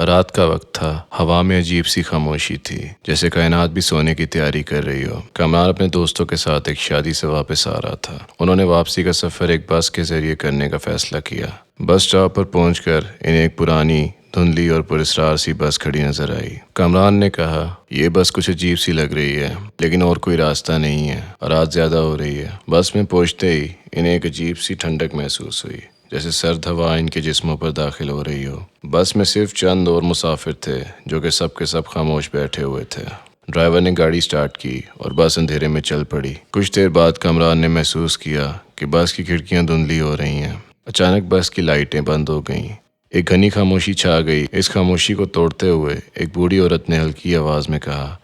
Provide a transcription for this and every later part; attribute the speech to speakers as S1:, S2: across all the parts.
S1: رات کا وقت تھا، ہوا میں عجیب سی خاموشی تھی، جیسے کائنات بھی سونے کی تیاری کر رہی ہو۔ کمران اپنے دوستوں کے ساتھ ایک شادی سے واپس آ رہا تھا۔ انہوں نے واپسی کا سفر ایک بس کے ذریعے کرنے کا فیصلہ کیا۔ بس اسٹاپ پر پہنچ کر انہیں ایک پرانی، دھندلی اور پراسرار سی بس کھڑی نظر آئی۔ کامران نے کہا، یہ بس کچھ عجیب سی لگ رہی ہے، لیکن اور کوئی راستہ نہیں ہے، رات زیادہ ہو رہی ہے۔ بس میں پہنچتے ہی انہیں ایک عجیب سی ٹھنڈک محسوس ہوئی، جیسے سرد ہوا ان کے جسموں پر داخل ہو رہی ہو۔ بس میں صرف چند اور مسافر تھے، جو کہ سب کے سب خاموش بیٹھے ہوئے تھے۔ ڈرائیور نے گاڑی سٹارٹ کی اور بس اندھیرے میں چل پڑی۔ کچھ دیر بعد کامران نے محسوس کیا کہ بس کی کھڑکیاں دھندلی ہو رہی ہیں۔ اچانک بس کی لائٹیں بند ہو گئیں۔ ایک گھنی خاموشی چھا گئی۔ اس خاموشی کو توڑتے ہوئے ایک بوڑھی عورت نے ہلکی آواز میں کہا،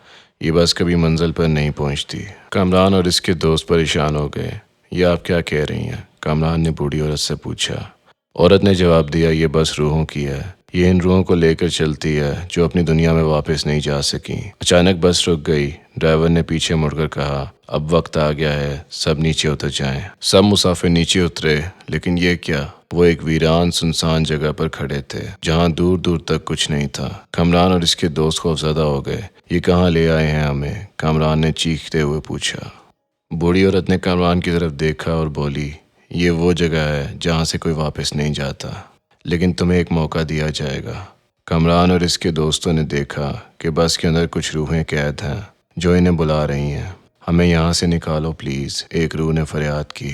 S1: یہ بس کبھی منزل پر نہیں پہنچتی۔ کامران اور اس کے دوست پریشان ہو گئے۔ یہ آپ کیا کہہ رہی ہیں؟ کامران نے بوڑھی عورت سے پوچھا۔ عورت نے جواب دیا، یہ بس روحوں کی ہے، یہ ان روحوں کو لے کر چلتی ہے جو اپنی دنیا میں واپس نہیں جا سکیں۔ اچانک بس رک گئی۔ ڈرائیور نے پیچھے مڑ کر کہا، اب وقت آ گیا ہے، سب نیچے اتر جائیں۔ سب مسافر نیچے اترے، لیکن یہ کیا؟ وہ ایک ویران سنسان جگہ پر کھڑے تھے، جہاں دور دور تک کچھ نہیں تھا۔ کامران اور اس کے دوست خوفزدہ ہو گئے۔ یہ کہاں لے آئے ہیں ہمیں؟ کامران نے چیختے ہوئے پوچھا۔ بوڑھی عورت نے کامران کی طرف دیکھا اور بولی، یہ وہ جگہ ہے جہاں سے کوئی واپس نہیں جاتا، لیکن تمہیں ایک موقع دیا جائے گا۔ کامران اور اس کے دوستوں نے دیکھا کہ بس کے اندر کچھ روحیں قید ہیں، جو انہیں بلا رہی ہیں۔ ہمیں یہاں سے نکالو پلیز، ایک روح نے فریاد کی۔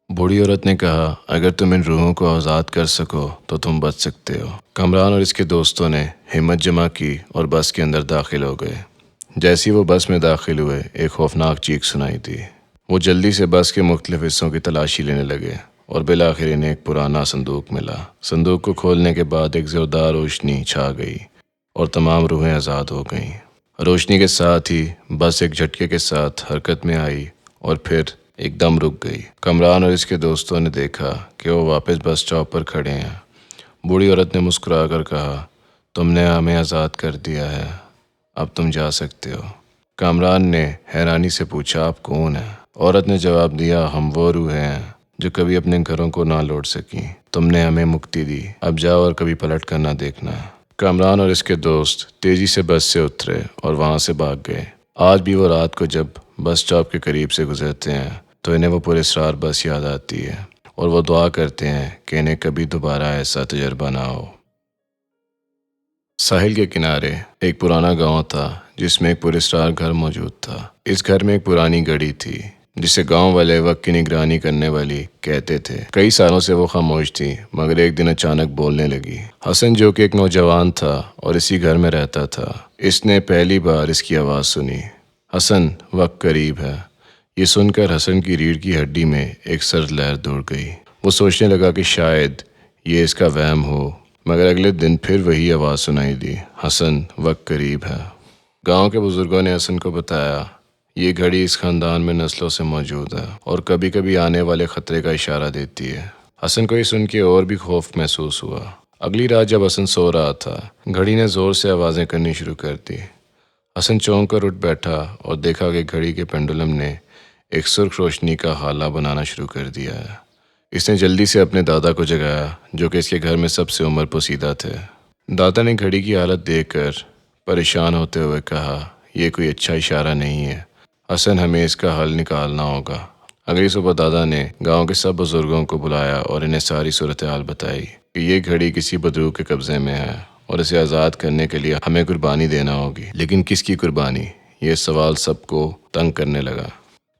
S1: بوڑھی عورت نے کہا، اگر تم ان روحوں کو آزاد کر سکو تو تم بچ سکتے ہو۔ کامران اور اس کے دوستوں نے ہمت جمع کی اور بس کے اندر داخل ہو گئے۔ جیسی وہ بس میں داخل ہوئے، ایک خوفناک چیخ سنائی دی۔ وہ جلدی سے بس کے مختلف حصوں کی تلاشی لینے لگے اور بالآخر انہیں ایک پرانا صندوق ملا۔ صندوق کو کھولنے کے بعد ایک زوردار روشنی چھا گئی اور تمام روحیں آزاد ہو گئیں۔ روشنی کے ساتھ ہی بس ایک جھٹکے کے ساتھ حرکت میں آئی اور پھر ایک دم رک گئی۔ کامران اور اس کے دوستوں نے دیکھا کہ وہ واپس بس اسٹاپ پر کھڑے ہیں۔ بوڑھی عورت نے مسکرا کر کہا، تم نے ہمیں آزاد کر دیا ہے، اب تم جا سکتے ہو۔ کامران نے حیرانی سے پوچھا، آپ کون ہیں؟ عورت نے جواب دیا، ہم وہ روحیں ہیں جو کبھی اپنے گھروں کو نہ لوٹ سکیں۔ تم نے ہمیں مکتی دی، اب جاؤ اور کبھی پلٹ کر نہ دیکھنا۔ کامران اور اس کے دوست تیزی سے بس سے اترے اور وہاں سے بھاگ گئے۔ آج بھی وہ رات کو جب بس اسٹاپ کے قریب سے گزرتے ہیں تو انہیں وہ پراسرار بس یاد آتی ہے، اور وہ دعا کرتے ہیں کہ انہیں کبھی دوبارہ ایسا تجربہ نہ ہو۔ ساحل کے کنارے ایک پرانا گاؤں تھا، جس میں ایک پراسرار گھر موجود تھا۔ اس گھر میں ایک پرانی گھڑی تھی، جسے گاؤں والے وقت کی نگرانی کرنے والی کہتے تھے۔ کئی سالوں سے وہ خاموش تھی، مگر ایک دن اچانک بولنے لگی۔ حسن، جو کہ ایک نوجوان تھا اور اسی گھر میں رہتا تھا، اس نے پہلی بار اس کی آواز سنی۔ حسن، وقت قریب ہے۔ یہ سن کر حسن کی ریڑھ کی ہڈی میں ایک سرد لہر دوڑ گئی۔ وہ سوچنے لگا کہ شاید یہ اس کا وہم ہو، مگر اگلے دن پھر وہی آواز سنائی دی، حسن، وقت قریب ہے۔ گاؤں کے بزرگوں نے حسن کو بتایا، یہ گھڑی اس خاندان میں نسلوں سے موجود ہے اور کبھی کبھی آنے والے خطرے کا اشارہ دیتی ہے۔ حسن کو یہ سن کے اور بھی خوف محسوس ہوا۔ اگلی رات جب حسن سو رہا تھا، گھڑی نے زور سے آوازیں کرنی شروع کر دی۔ حسن چونک کر اٹھ بیٹھا اور دیکھا کہ گھڑی کے پینڈولم نے ایک سرخ روشنی کا ہالہ بنانا شروع کر دیا ہے۔ اس نے جلدی سے اپنے دادا کو جگایا، جو کہ اس کے گھر میں سب سے عمر پوسیدہ تھے۔ دادا نے گھڑی کی حالت دیکھ کر پریشان ہوتے ہوئے کہا، یہ کوئی اچھا اشارہ نہیں ہے حسن، ہمیں اس کا حل نکالنا ہوگا۔ اگلی صبح دادا نے گاؤں کے سب بزرگوں کو بلایا اور انہیں ساری صورتحال بتائی کہ یہ گھڑی کسی بدروح کے قبضے میں ہے اور اسے آزاد کرنے کے لیے ہمیں قربانی دینا ہوگی۔ لیکن کس کی قربانی؟ یہ سوال سب کو تنگ کرنے لگا۔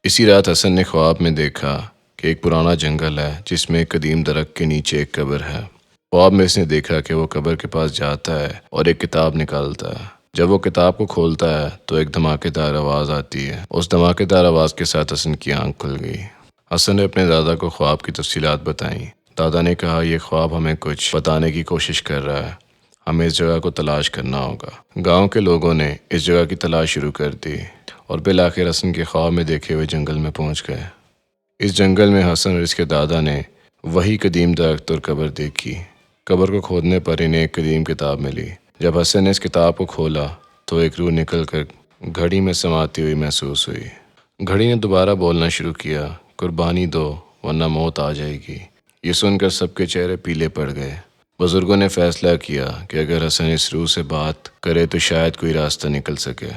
S1: اسی رات حسن نے خواب میں دیکھا کہ ایک پرانا جنگل ہے، جس میں ایک قدیم درخت کے نیچے ایک قبر ہے۔ خواب میں اس نے دیکھا کہ وہ قبر کے پاس جاتا ہے اور ایک کتاب نکالتا ہے۔ جب وہ کتاب کو کھولتا ہے تو ایک دھماکے دار آواز آتی ہے۔ اس دھماکے دار آواز کے ساتھ حسن کی آنکھ کھل گئی۔ حسن نے اپنے دادا کو خواب کی تفصیلات بتائیں۔ دادا نے کہا، یہ خواب ہمیں کچھ بتانے کی کوشش کر رہا ہے، ہمیں اس جگہ کو تلاش کرنا ہوگا۔ گاؤں کے لوگوں نے اس جگہ کی تلاش شروع کر دی اور بالآخر حسن کے خواب میں دیکھے ہوئے جنگل میں پہنچ گئے۔ اس جنگل میں حسن اور اس کے دادا نے وہی قدیم درخت اور قبر دیکھی۔ قبر کو کھودنے پر انہیں ایک قدیم کتاب ملی۔ جب حسن نے اس کتاب کو کھولا تو ایک روح نکل کر گھڑی میں سماتی ہوئی محسوس ہوئی۔ گھڑی نے دوبارہ بولنا شروع کیا، قربانی دو ورنہ موت آ جائے گی۔ یہ سن کر سب کے چہرے پیلے پڑ گئے۔ بزرگوں نے فیصلہ کیا کہ اگر حسن اس روح سے بات کرے تو شاید کوئی راستہ نکل سکے۔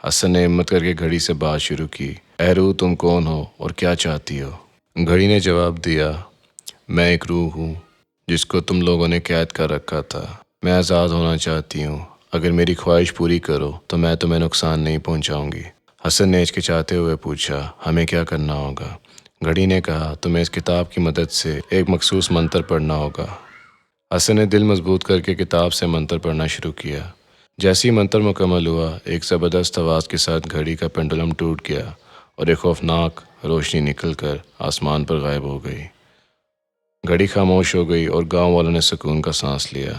S1: حسن نے ہمت کر کے گھڑی سے بات شروع کی۔ اے روح، تم کون ہو اور کیا چاہتی ہو؟ گھڑی نے جواب دیا، میں ایک روح ہوں جس کو تم لوگوں نے قید کر رکھا تھا۔ میں آزاد ہونا چاہتی ہوں۔ اگر میری خواہش پوری کرو تو میں تمہیں نقصان نہیں پہنچاؤں گی۔ حسن نے ہچکچاتے ہوئے پوچھا، ہمیں کیا کرنا ہوگا؟ گھڑی نے کہا، تمہیں اس کتاب کی مدد سے ایک مخصوص منتر پڑھنا ہوگا۔ حسن نے دل مضبوط کر کے کتاب سے منتر پڑھنا شروع کیا۔ جیسے ہی منتر مکمل ہوا، ایک زبردست آواز کے ساتھ گھڑی کا پینڈولم ٹوٹ گیا اور ایک خوفناک روشنی نکل کر آسمان پر غائب ہو گئی۔ گھڑی خاموش ہو گئی اور گاؤں والوں نے سکون کا سانس لیا،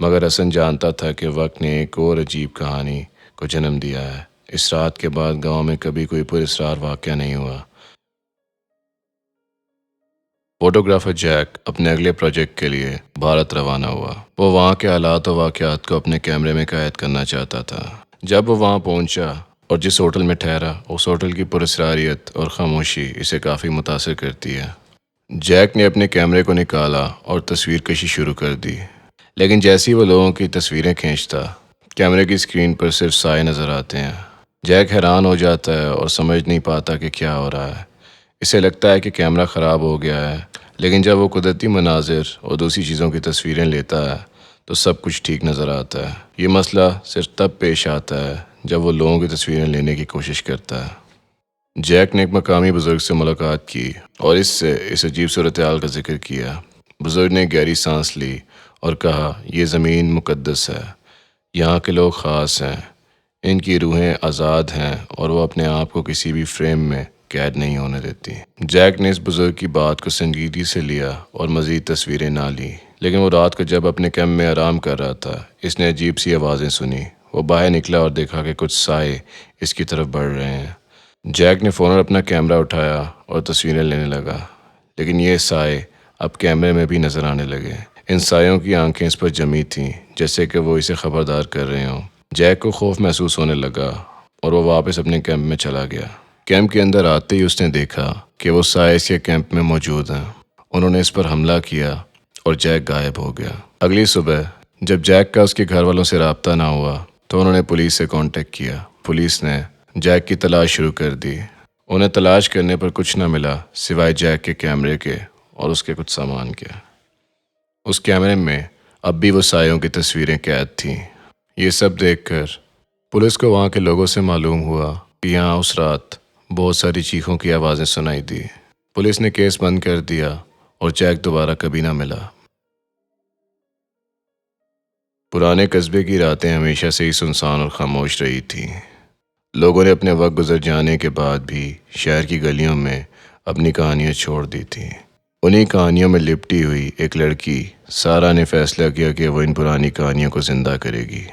S1: مگر حسن جانتا تھا کہ وقت نے ایک اور عجیب کہانی کو جنم دیا ہے۔ اس رات کے بعد گاؤں میں کبھی کوئی پراسرار واقعہ نہیں ہوا۔ فوٹوگرافر جیک اپنے اگلے پروجیکٹ کے لیے بھارت روانہ ہوا۔ وہ وہاں کے حالات و واقعات کو اپنے کیمرے میں قید کرنا چاہتا تھا۔ جب وہ وہاں پہنچا اور جس ہوٹل میں ٹھہرا، اس ہوٹل کی پراسراریت اور خاموشی اسے کافی متاثر کرتی ہے۔ جیک نے اپنے کیمرے کو نکالا اور تصویر کشی شروع کر دی، لیکن جیسی وہ لوگوں کی تصویریں کھینچتا، کیمرے کی اسکرین پر صرف سائے نظر آتے ہیں۔ جیک حیران ہو جاتا ہے اور سمجھ نہیں پاتا کہ کیا ہو رہا ہے۔ اسے لگتا ہے کہ کیمرہ خراب ہو گیا ہے، لیکن جب وہ قدرتی مناظر اور دوسری چیزوں کی تصویریں لیتا ہے تو سب کچھ ٹھیک نظر آتا ہے۔ یہ مسئلہ صرف تب پیش آتا ہے جب وہ لوگوں کی تصویریں لینے کی کوشش کرتا ہے۔ جیک نے ایک مقامی بزرگ سے ملاقات کی اور اس عجیب صورتحال کا ذکر کیا۔ بزرگ نے گہری سانس لی اور کہا، یہ زمین مقدس ہے، یہاں کے لوگ خاص ہیں، ان کی روحیں آزاد ہیں اور وہ اپنے آپ کو کسی بھی فریم میں قید نہیں ہونے دیتی۔ جیک نے اس بزرگ کی بات کو سنجیدگی سے لیا اور مزید تصویریں نہ لی، لیکن وہ رات کو جب اپنے کیمپ میں آرام کر رہا تھا، اس نے عجیب سی آوازیں سنی۔ وہ باہر نکلا اور دیکھا کہ کچھ سائے اس کی طرف بڑھ رہے ہیں۔ جیک نے فوراً اپنا کیمرہ اٹھایا اور تصویریں لینے لگا، لیکن یہ سائے اب کیمرے میں بھی نظر آنے لگے۔ ان سایوں کی آنکھیں اس پر جمی تھیں، جیسے کہ وہ اسے خبردار کر رہے ہوں۔ جیک کو خوف محسوس ہونے لگا اور وہ واپس اپنے کیمپ میں چلا گیا۔ کیمپ کے اندر آتے ہی اس نے دیکھا کہ وہ سائے اس کے کیمپ میں موجود ہیں۔ انہوں نے اس پر حملہ کیا اور جیک غائب ہو گیا۔ اگلی صبح جب جیک کا اس کے گھر والوں سے رابطہ نہ ہوا تو انہوں نے پولیس سے کانٹیکٹ کیا۔ پولیس نے جیک کی تلاش شروع کر دی۔ انہیں تلاش کرنے پر کچھ نہ ملا سوائے جیک کے کیمرے کے اور اس کے کچھ سامان کے۔ اس کیمرے میں اب بھی وہ سایوں کی تصویریں قید تھیں۔ یہ سب دیکھ کر پولیس کو وہاں کے لوگوں سے معلوم ہوا کہ یہاں اس رات بہت ساری چیخوں کی آوازیں سنائی دی۔ پولیس نے کیس بند کر دیا اور جیک دوبارہ کبھی نہ ملا۔ پرانے قصبے کی راتیں ہمیشہ سے ہی سنسان اور خاموش رہی تھیں۔ لوگوں نے اپنے وقت گزر جانے کے بعد بھی شہر کی گلیوں میں اپنی کہانیاں چھوڑ دی تھیں۔ انہی کہانیوں میں لپٹی ہوئی ایک لڑکی سارا نے فیصلہ کیا کہ وہ ان پرانی کہانیوں کو زندہ کرے گی۔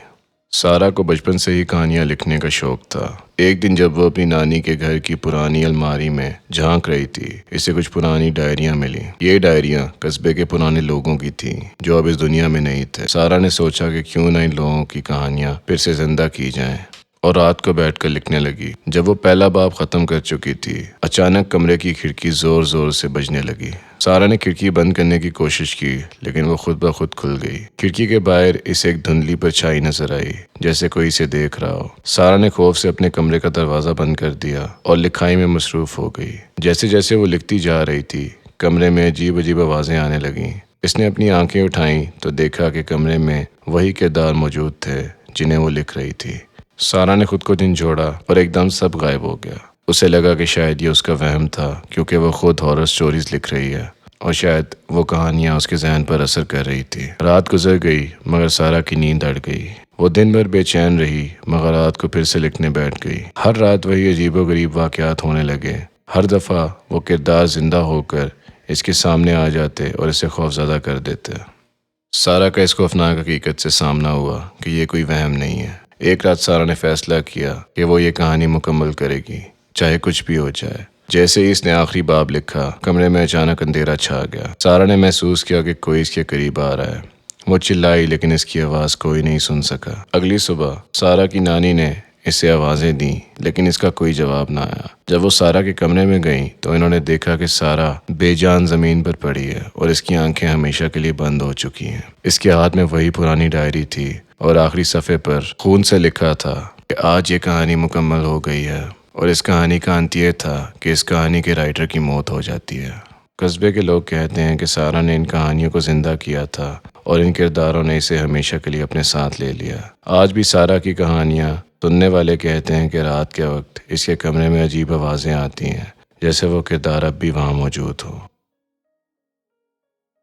S1: سارا کو بچپن سے ہی کہانیاں لکھنے کا شوق تھا۔ ایک دن جب وہ اپنی نانی کے گھر کی پرانی الماری میں جھانک رہی تھی، اسے کچھ پرانی ڈائریاں ملیں۔ یہ ڈائریاں قصبے کے پرانے لوگوں کی تھیں جو اب اس دنیا میں نہیں تھے۔ سارا نے سوچا کہ کیوں نہ ان لوگوں کی کہانیاں پھر سے زندہ کی جائیں، اور رات کو بیٹھ کر لکھنے لگی۔ جب وہ پہلا باب ختم کر چکی تھی، اچانک کمرے کی کھڑکی زور زور سے بجنے لگی۔ سارا نے کھڑکی بند کرنے کی کوشش کی، لیکن وہ خود بخود کھل گئی۔ کھڑکی کے باہر اسے ایک دھندلی پرچھائی نظر آئی، جیسے کوئی اسے دیکھ رہا ہو۔ سارا نے خوف سے اپنے کمرے کا دروازہ بند کر دیا اور لکھائی میں مصروف ہو گئی۔ جیسے جیسے وہ لکھتی جا رہی تھی، کمرے میں عجیب عجیب آوازیں آنے لگیں۔ اس نے اپنی آنکھیں اٹھائیں تو دیکھا کہ کمرے میں وہی کردار موجود تھے جنہیں وہ لکھ رہی تھی۔ سارا نے خود کو جھنجھوڑا اور ایک دم سب غائب ہو گیا۔ اسے لگا کہ شاید یہ اس کا وہم تھا، کیونکہ وہ خود ہارر سٹوریز لکھ رہی ہے اور شاید وہ کہانیاں اس کے ذہن پر اثر کر رہی تھی۔ رات گزر گئی مگر سارا کی نیند اڑ گئی۔ وہ دن بھر بے چین رہی مگر رات کو پھر سے لکھنے بیٹھ گئی۔ ہر رات وہی عجیب و غریب واقعات ہونے لگے۔ ہر دفعہ وہ کردار زندہ ہو کر اس کے سامنے آ جاتے اور اسے خوفزدہ کر دیتے۔ سارا کا اس خوفناک حقیقت سے سامنا ہوا کہ یہ کوئی وہم نہیں ہے۔ ایک رات سارا نے فیصلہ کیا کہ وہ یہ کہانی مکمل کرے گی، چاہے کچھ بھی ہو جائے۔ جیسے ہی اس نے آخری باب لکھا، کمرے میں اچانک اندھیرا چھا گیا۔ سارا نے محسوس کیا کہ کوئی اس کے قریب آ رہا ہے۔ وہ چلائی لیکن اس کی آواز کوئی نہیں سن سکا۔ اگلی صبح سارا کی نانی نے اسے آوازیں دیں لیکن اس کا کوئی جواب نہ آیا۔ جب وہ سارا کے کمرے میں گئیں تو انہوں نے دیکھا کہ سارا بے جان زمین پر پڑی ہے اور اس کی آنکھیں ہمیشہ کے لیے بند ہو چکی ہیں۔ اس کے ہاتھ میں وہی پرانی ڈائری تھی اور آخری صفحے پر خون سے لکھا تھا کہ آج یہ کہانی مکمل ہو گئی ہے، اور اس کہانی کا انت یہ تھا کہ اس کہانی کے رائٹر کی موت ہو جاتی ہے۔ قصبے کے لوگ کہتے ہیں کہ سارا نے ان کہانیوں کو زندہ کیا تھا اور ان کرداروں نے اسے ہمیشہ کے لیے اپنے ساتھ لے لیا۔ آج بھی سارا کی کہانیاں سننے والے کہتے ہیں کہ رات کے وقت اس کے کمرے میں عجیب آوازیں آتی ہیں، جیسے وہ کردار اب بھی وہاں موجود ہو۔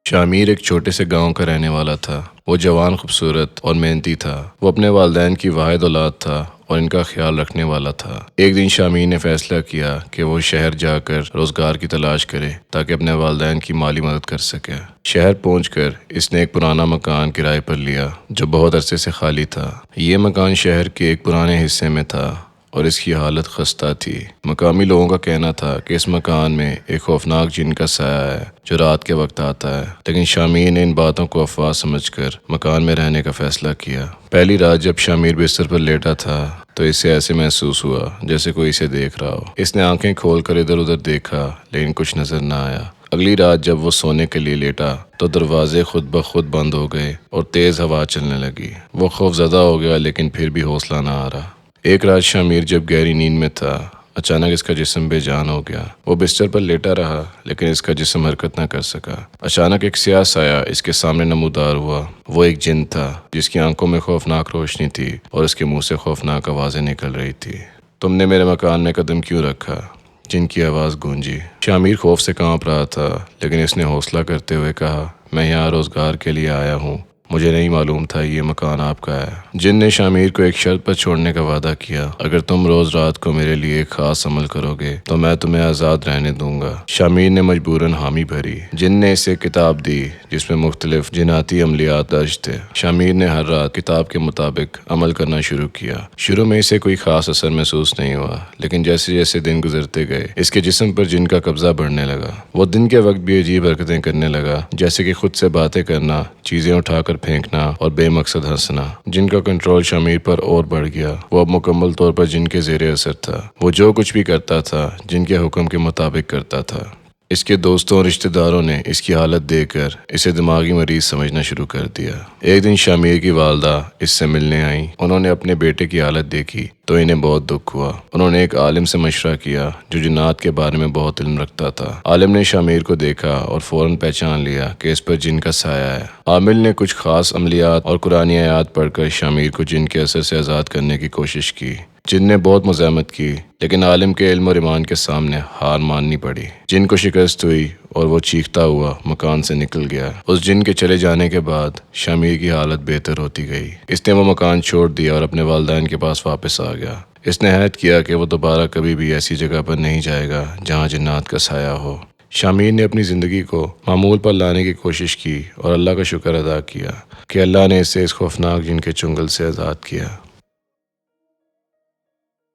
S1: شامیر ایک چھوٹے سے گاؤں کا رہنے والا تھا۔ وہ جوان، خوبصورت اور محنتی تھا۔ وہ اپنے والدین کی واحد اولاد تھا اور ان کا خیال رکھنے والا تھا۔ ایک دن شامیر نے فیصلہ کیا کہ وہ شہر جا کر روزگار کی تلاش کرے تاکہ اپنے والدین کی مالی مدد کر سکے۔ شہر پہنچ کر اس نے ایک پرانا مکان کرائے پر لیا جو بہت عرصے سے خالی تھا۔ یہ مکان شہر کے ایک پرانے حصے میں تھا اور اس کی حالت خستہ تھی۔ مقامی لوگوں کا کہنا تھا کہ اس مکان میں ایک خوفناک جن کا سایہ ہے جو رات کے وقت آتا ہے، لیکن شامیر نے ان باتوں کو افواہ سمجھ کر مکان میں رہنے کا فیصلہ کیا۔ پہلی رات جب شامیر بستر پر لیٹا تھا تو اسے ایسے محسوس ہوا جیسے کوئی اسے دیکھ رہا ہو۔ اس نے آنکھیں کھول کر ادھر ادھر دیکھا لیکن کچھ نظر نہ آیا۔ اگلی رات جب وہ سونے کے لیے لیٹا تو دروازے خود بخود بند ہو گئے اور تیز ہوا چلنے لگی۔ وہ خوف زدہ ہو گیا لیکن پھر بھی حوصلہ نہ آ رہا۔ ایک رات شامیر جب گہری نیند میں تھا، اچانک اس کا جسم بے جان ہو گیا۔ وہ بستر پر لیٹا رہا لیکن اس کا جسم حرکت نہ کر سکا۔ اچانک ایک سیاہ سایہ اس کے سامنے نمودار ہوا۔ وہ ایک جن تھا جس کی آنکھوں میں خوفناک روشنی تھی اور اس کے منہ سے خوفناک آوازیں نکل رہی تھی۔ تم نے میرے مکان میں قدم کیوں رکھا؟ جن کی آواز گونجی۔ شامیر خوف سے کانپ رہا تھا لیکن اس نے حوصلہ کرتے ہوئے کہا، میں یہاں روزگار کے لیے آیا ہوں، مجھے نہیں معلوم تھا یہ مکان آپ کا ہے۔ جن نے شامیر کو ایک شرط پر چھوڑنے کا وعدہ کیا، اگر تم روز رات کو میرے لیے ایک خاص عمل کرو گے تو میں تمہیں آزاد رہنے دوں گا۔ شامیر نے مجبوراً حامی بھری۔ جن نے اسے کتاب دی جس میں مختلف جناتی عملیات درج تھے۔ شامیر نے ہر رات کتاب کے مطابق عمل کرنا شروع کیا۔ شروع میں اسے کوئی خاص اثر محسوس نہیں ہوا، لیکن جیسے جیسے دن گزرتے گئے اس کے جسم پر جن کا قبضہ بڑھنے لگا۔ وہ دن کے وقت بھی عجیب حرکتیں کرنے لگا، جیسے کہ خود سے باتیں کرنا، چیزیں اٹھا کر پھینکنا اور بے مقصد ہنسنا۔ جن کا کنٹرول شامیر پر اور بڑھ گیا۔ وہ اب مکمل طور پر جن کے زیر اثر تھا۔ وہ جو کچھ بھی کرتا تھا جن کے حکم کے مطابق کرتا تھا۔ اس کے دوستوں اور رشتہ داروں نے اس کی حالت دیکھ کر اسے دماغی مریض سمجھنا شروع کر دیا۔ ایک دن شامیر کی والدہ اس سے ملنے آئیں۔ انہوں نے اپنے بیٹے کی حالت دیکھی تو انہیں بہت دکھ ہوا۔ انہوں نے ایک عالم سے مشورہ کیا جو جنات کے بارے میں بہت علم رکھتا تھا۔ عالم نے شامیر کو دیکھا اور فوراً پہچان لیا کہ اس پر جن کا سایہ ہے۔ عامل نے کچھ خاص عملیات اور قرآنی آیات پڑھ کر شامیر کو جن کے اثر سے آزاد کرنے کی کوشش کی۔ جن نے بہت مزاحمت کی لیکن عالم کے علم اور ایمان کے سامنے ہار ماننی پڑی۔ جن کو شکست ہوئی اور وہ چیختا ہوا مکان سے نکل گیا۔ اس جن کے چلے جانے کے بعد شامیر کی حالت بہتر ہوتی گئی۔ اس نے وہ مکان چھوڑ دیا اور اپنے والدین کے پاس واپس آ گیا۔ اس نے عہد کیا کہ وہ دوبارہ کبھی بھی ایسی جگہ پر نہیں جائے گا جہاں جنات کا سایہ ہو۔ شامیر نے اپنی زندگی کو معمول پر لانے کی کوشش کی اور اللہ کا شکر ادا کیا کہ اللہ نے اسے اس خوفناک جن کے چنگل سے آزاد کیا۔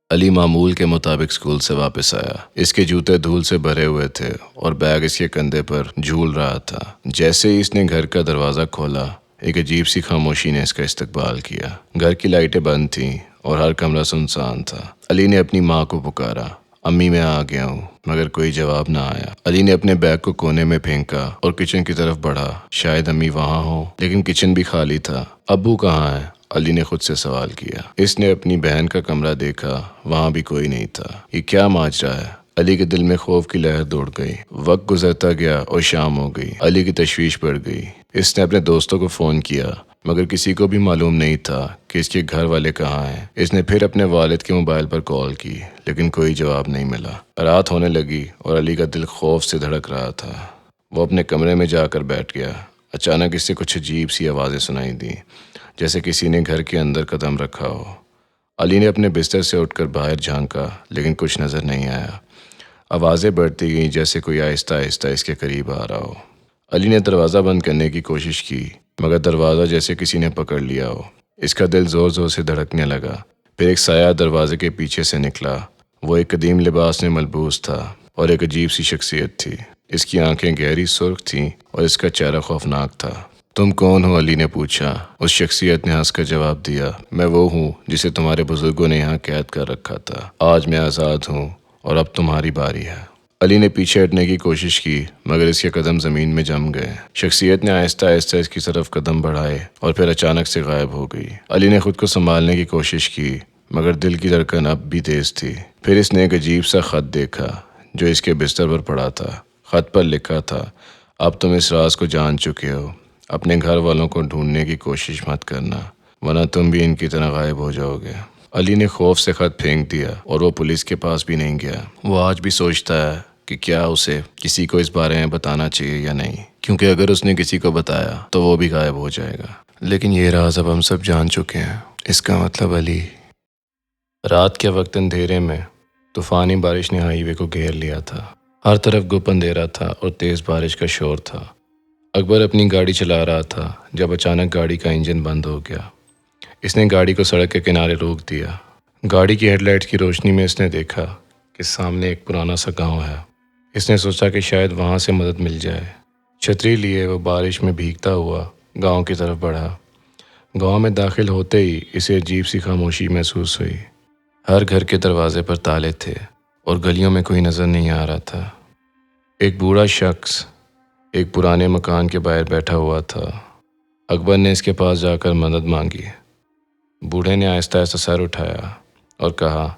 S1: علی معمول کے مطابق اسکول سے واپس آیا۔ اس کے جوتے دھول سے بھرے ہوئے تھے اور بیگ اس کے کندھے پر جھول رہا تھا۔ جیسے ہی اس نے گھر کا دروازہ کھولا، ایک عجیب سی خاموشی نے اس کا استقبال کیا۔ گھر کی لائٹیں بند تھیں اور ہر کمرہ سنسان تھا۔ علی نے اپنی ماں کو پکارا، امی میں آ گیا ہوں، مگر کوئی جواب نہ آیا۔ علی نے اپنے بیگ کو کونے میں پھینکا اور کچن کی طرف بڑھا، شاید امی وہاں ہو، لیکن کچن بھی خالی تھا۔ ابو کہاں ہے؟ علی نے خود سے سوال کیا۔ اس نے اپنی بہن کا کمرہ دیکھا، وہاں بھی کوئی نہیں تھا۔ یہ کیا ماجرا ہے؟ علی کے دل میں خوف کی لہر دوڑ گئی۔ وقت گزرتا گیا اور شام ہو گئی۔ علی کی تشویش بڑھ گئی۔ اس نے اپنے دوستوں کو فون کیا مگر کسی کو بھی معلوم نہیں تھا کہ اس کے گھر والے کہاں ہیں۔ اس نے پھر اپنے والد کے موبائل پر کال کی لیکن کوئی جواب نہیں ملا۔ رات ہونے لگی اور علی کا دل خوف سے دھڑک رہا تھا۔ وہ اپنے کمرے میں جا کر بیٹھ گیا۔ اچانک اس سے کچھ عجیب سی آوازیں سنائی دیں، جیسے کسی نے گھر کے اندر قدم رکھا ہو۔ علی نے اپنے بستر سے اٹھ کر باہر جھانکا لیکن کچھ نظر نہیں آیا۔ آوازیں بڑھتی گئیں جیسے کوئی آہستہ آہستہ اس کے قریب آ رہا ہو۔ علی نے دروازہ بند کرنے کی کوشش کی مگر دروازہ جیسے کسی نے پکڑ لیا ہو۔ اس کا دل زور زور سے دھڑکنے لگا۔ پھر ایک سایہ دروازے کے پیچھے سے نکلا۔ وہ ایک قدیم لباس میں ملبوس تھا اور ایک عجیب سی شخصیت تھی۔ اس کی آنکھیں گہری سرخ تھیں اور اس کا چہرہ خوفناک تھا۔ تم کون ہو؟ علی نے پوچھا۔ اس شخصیت نے ہنس کر جواب دیا، میں وہ ہوں جسے تمہارے بزرگوں نے یہاں قید کر رکھا تھا۔ آج میں آزاد ہوں اور اب تمہاری باری ہے۔ علی نے پیچھے ہٹنے کی کوشش کی مگر اس کے قدم زمین میں جم گئے۔ شخصیت نے آہستہ آہستہ اس کی طرف قدم بڑھائے اور پھر اچانک سے غائب ہو گئی۔ علی نے خود کو سنبھالنے کی کوشش کی مگر دل کی دھڑکن اب بھی تیز تھی۔ پھر اس نے ایک عجیب سا خط دیکھا جو اس کے بستر پر پڑا تھا۔ خط پر لکھا تھا، اب تم اس راز کو جان چکے ہو، اپنے گھر والوں کو ڈھونڈنے کی کوشش مت کرنا ورنہ تم بھی ان کی طرح غائب ہو جاؤ گے۔ علی نے خوف سے خط پھینک دیا اور وہ پولیس کے پاس بھی نہیں گیا۔ وہ آج بھی سوچتا ہے کہ کیا اسے کسی کو اس بارے میں بتانا چاہیے یا نہیں، کیونکہ اگر اس نے کسی کو بتایا تو وہ بھی غائب ہو جائے گا۔ لیکن یہ راز اب ہم سب جان چکے ہیں۔ اس کا مطلب علی۔ رات کے وقت اندھیرے میں طوفانی بارش نے ہائی وے کو گھیر لیا تھا۔ ہر طرف گپ اندھیرا تھا اور تیز بارش کا شور تھا۔ اکبر اپنی گاڑی چلا رہا تھا جب اچانک گاڑی کا انجن بند ہو گیا۔ اس نے گاڑی کو سڑک کے کنارے روک دیا۔ گاڑی کی ہیڈ لائٹ کی روشنی میں اس نے دیکھا کہ سامنے ایک پرانا سا گاؤں ہے۔ اس نے سوچا کہ شاید وہاں سے مدد مل جائے۔ چھتری لیے وہ بارش میں بھیگتا ہوا گاؤں کی طرف بڑھا۔ گاؤں میں داخل ہوتے ہی اسے عجیب سی خاموشی محسوس ہوئی۔ ہر گھر کے دروازے پر تالے تھے اور گلیوں میں کوئی نظر نہیں آ رہا تھا۔ ایک بوڑھا شخص ایک پرانے مکان کے باہر بیٹھا ہوا تھا۔ اکبر نے اس کے پاس جا کر مدد مانگی۔ بوڑھے نے آہستہ آہستہ سر اٹھایا اور کہا،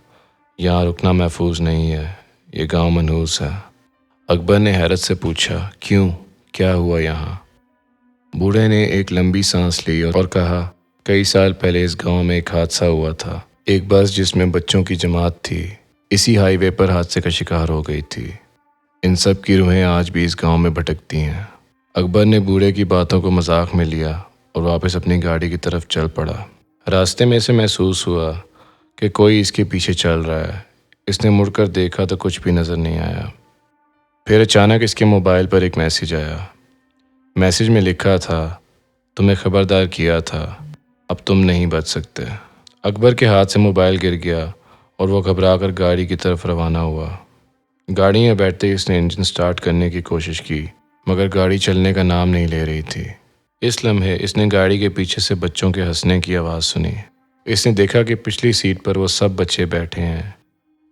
S1: یہاں رکنا محفوظ نہیں ہے، یہ گاؤں منحوس ہے۔ اکبر نے حیرت سے پوچھا، کیوں؟ کیا ہوا یہاں؟ بوڑھے نے ایک لمبی سانس لی اور کہا، کئی سال پہلے اس گاؤں میں ایک حادثہ ہوا تھا۔ ایک بس جس میں بچوں کی جماعت تھی اسی ہائی وے پر حادثے کا شکار ہو گئی تھی۔ ان سب کی روحیں آج بھی اس گاؤں میں بھٹکتی ہیں۔ اکبر نے بوڑھے کی باتوں کو مذاق میں لیا اور واپس اپنی گاڑی کی طرف چل پڑا۔ راستے میں اسے محسوس ہوا کہ کوئی اس کے پیچھے چل رہا ہے۔ اس نے مڑ کر دیکھا تو کچھ بھی نظر نہیں آیا۔ پھر اچانک اس کے موبائل پر ایک میسیج آیا۔ میسیج میں لکھا تھا، تمہیں خبردار کیا تھا، اب تم نہیں بچ سکتے۔ اکبر کے ہاتھ سے موبائل گر گیا اور وہ گھبرا کر گاڑی کی طرف روانہ ہوا۔ گاڑی میں بیٹھتے ہی اس نے انجن سٹارٹ کرنے کی کوشش کی مگر گاڑی چلنے کا نام نہیں لے رہی تھی۔ اس لمحے اس نے گاڑی کے پیچھے سے بچوں کے ہنسنے کی آواز سنی۔ اس نے دیکھا کہ پچھلی سیٹ پر وہ سب بچے بیٹھے ہیں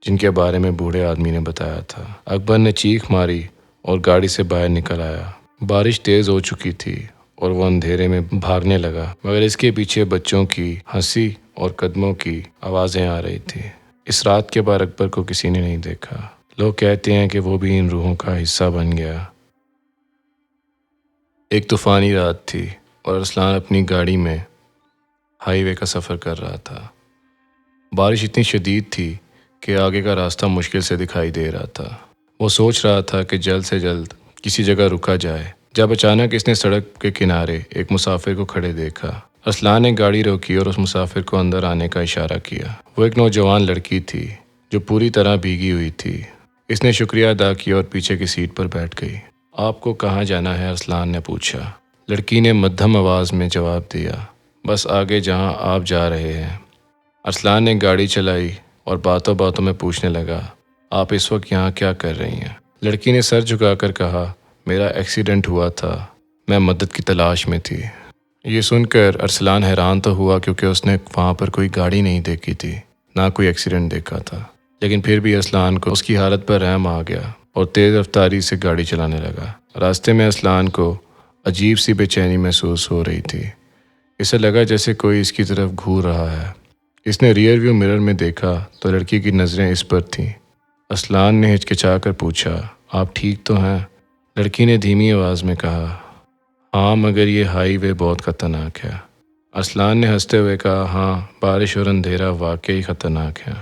S1: جن کے بارے میں بوڑھے آدمی نے بتایا تھا۔ اکبر نے چیخ ماری اور گاڑی سے باہر نکل آیا۔ بارش تیز ہو چکی تھی اور وہ اندھیرے میں بھاگنے لگا مگر اس کے پیچھے بچوں کی ہنسی اور قدموں کی آوازیں آ رہی تھی۔ اس رات کے بعد اکبر کو کسی نے نہیں دیکھا۔ لوگ کہتے ہیں کہ وہ بھی ان روحوں کا حصہ بن گیا۔ ایک طوفانی رات تھی اور ارسلان اپنی گاڑی میں ہائی وے کا سفر کر رہا تھا۔ بارش اتنی شدید تھی کہ آگے کا راستہ مشکل سے دکھائی دے رہا تھا۔ وہ سوچ رہا تھا کہ جلد سے جلد کسی جگہ رکا جائے جب اچانک اس نے سڑک کے کنارے ایک مسافر کو کھڑے دیکھا۔ ارسلان نے گاڑی روکی اور اس مسافر کو اندر آنے کا اشارہ کیا۔ وہ ایک نوجوان لڑکی تھی جو پوری طرح بھیگی ہوئی تھی۔ اس نے شکریہ ادا کیا اور پیچھے کی سیٹ پر بیٹھ گئی۔ آپ کو کہاں جانا ہے؟ ارسلان نے پوچھا۔ لڑکی نے مدھم آواز میں جواب دیا، بس آگے جہاں آپ جا رہے ہیں۔ ارسلان نے گاڑی چلائی اور باتوں باتوں میں پوچھنے لگا، آپ اس وقت یہاں کیا کر رہی ہیں؟ لڑکی نے سر جھکا کر کہا، میرا ایکسیڈنٹ ہوا تھا، میں مدد کی تلاش میں تھی۔ یہ سن کر ارسلان حیران تو ہوا کیونکہ اس نے وہاں پر کوئی گاڑی نہیں دیکھی تھی، نہ کوئی ایکسیڈنٹ دیکھا تھا۔ لیکن پھر بھی ارسلان کو اس کی حالت پر رحم آ گیا اور تیز رفتاری سے گاڑی چلانے لگا۔ راستے میں ارسلان کو عجیب سی بے چینی محسوس ہو رہی تھی۔ اسے لگا جیسے کوئی اس کی طرف گھور رہا ہے۔ اس نے ریئر ویو مرر میں دیکھا تو لڑکی کی نظریں اس پر تھیں۔ ارسلان نے ہچکچا کر پوچھا، آپ ٹھیک تو ہیں؟ لڑکی نے دھیمی آواز میں کہا، ہاں مگر یہ ہائی وے بہت خطرناک ہے۔ ارسلان نے ہنستے ہوئے کہا، ہاں بارش اور اندھیرا واقعی خطرناک ہے۔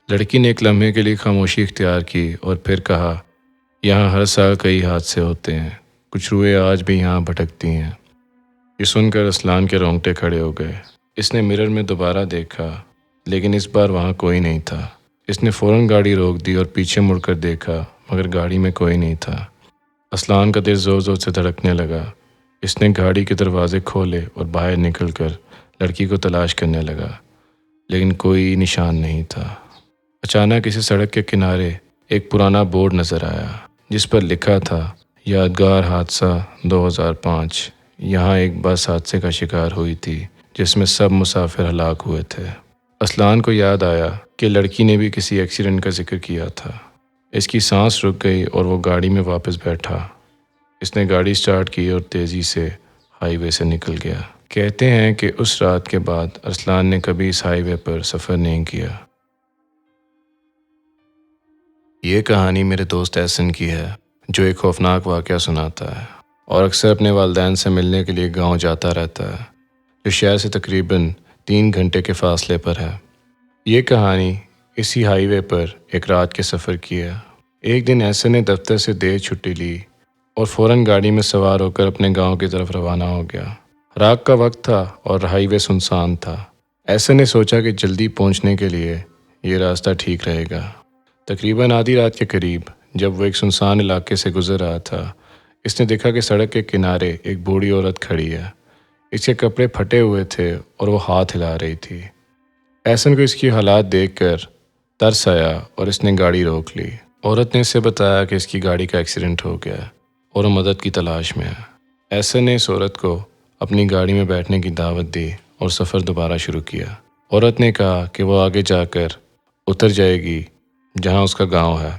S1: لڑکی نے ایک لمحے کے لیے خاموشی اختیار کی اور پھر کہا، یہاں ہر سال کئی حادثے ہوتے ہیں، کچھ روحیں آج بھی یہاں بھٹکتی ہیں۔ یہ سن کر ارسلان کے رونگٹے کھڑے ہو گئے۔ اس نے مرر میں دوبارہ دیکھا لیکن اس بار وہاں کوئی نہیں تھا۔ اس نے فوراً گاڑی روک دی اور پیچھے مڑ کر دیکھا مگر گاڑی میں کوئی نہیں تھا۔ ارسلان کا دل زور زور سے دھڑکنے لگا۔ اس نے گاڑی کے دروازے کھولے اور باہر نکل کر لڑکی کو تلاش کرنے لگا لیکن کوئی نشان نہیں تھا۔ اچانک اسے سڑک کے کنارے ایک پرانا بورڈ نظر آیا جس پر لکھا تھا، یادگار حادثہ 2005، یہاں ایک بس حادثے کا شکار ہوئی تھی جس میں سب مسافر ہلاک ہوئے تھے۔ اسلان کو یاد آیا کہ لڑکی نے بھی کسی ایکسیڈنٹ کا ذکر کیا تھا۔ اس کی سانس رک گئی اور وہ گاڑی میں واپس بیٹھا۔ اس نے گاڑی سٹارٹ کی اور تیزی سے ہائی وے سے نکل گیا۔ کہتے ہیں کہ اس رات کے بعد ارسلان نے کبھی اس ہائی وے پر سفر نہیں کیا۔ یہ کہانی میرے دوست احسن کی ہے، جو ایک خوفناک واقعہ سناتا ہے اور اکثر اپنے والدین سے ملنے کے لیے گاؤں جاتا رہتا ہے، جو شہر سے تقریباً 3 گھنٹے کے فاصلے پر ہے۔ یہ کہانی اسی ہائی وے پر ایک رات کے سفر کی ہے۔ ایک دن احسن نے دفتر سے دیر چھٹی لی اور فوراً گاڑی میں سوار ہو کر اپنے گاؤں کی طرف روانہ ہو گیا۔ رات کا وقت تھا اور ہائی وے سنسان تھا۔ احسن نے سوچا کہ جلدی پہنچنے کے لیے یہ راستہ ٹھیک رہے گا۔ تقریباً آدھی رات کے قریب جب وہ ایک سنسان علاقے سے گزر رہا تھا، اس نے دیکھا کہ سڑک کے کنارے ایک بوڑھی عورت کھڑی ہے۔ اس کے کپڑے پھٹے ہوئے تھے اور وہ ہاتھ ہلا رہی تھی۔ احسن کو اس کی حالات دیکھ کر ترس آیا اور اس نے گاڑی روک لی۔ عورت نے اسے بتایا کہ اس کی گاڑی کا ایکسیڈنٹ ہو گیا ہے اور وہ مدد کی تلاش میں ہے۔ احسن نے اس عورت کو اپنی گاڑی میں بیٹھنے کی دعوت دی اور سفر دوبارہ شروع کیا۔ عورت نے کہا کہ وہ آگے جا کر اتر جائے گی جہاں اس کا گاؤں ہے۔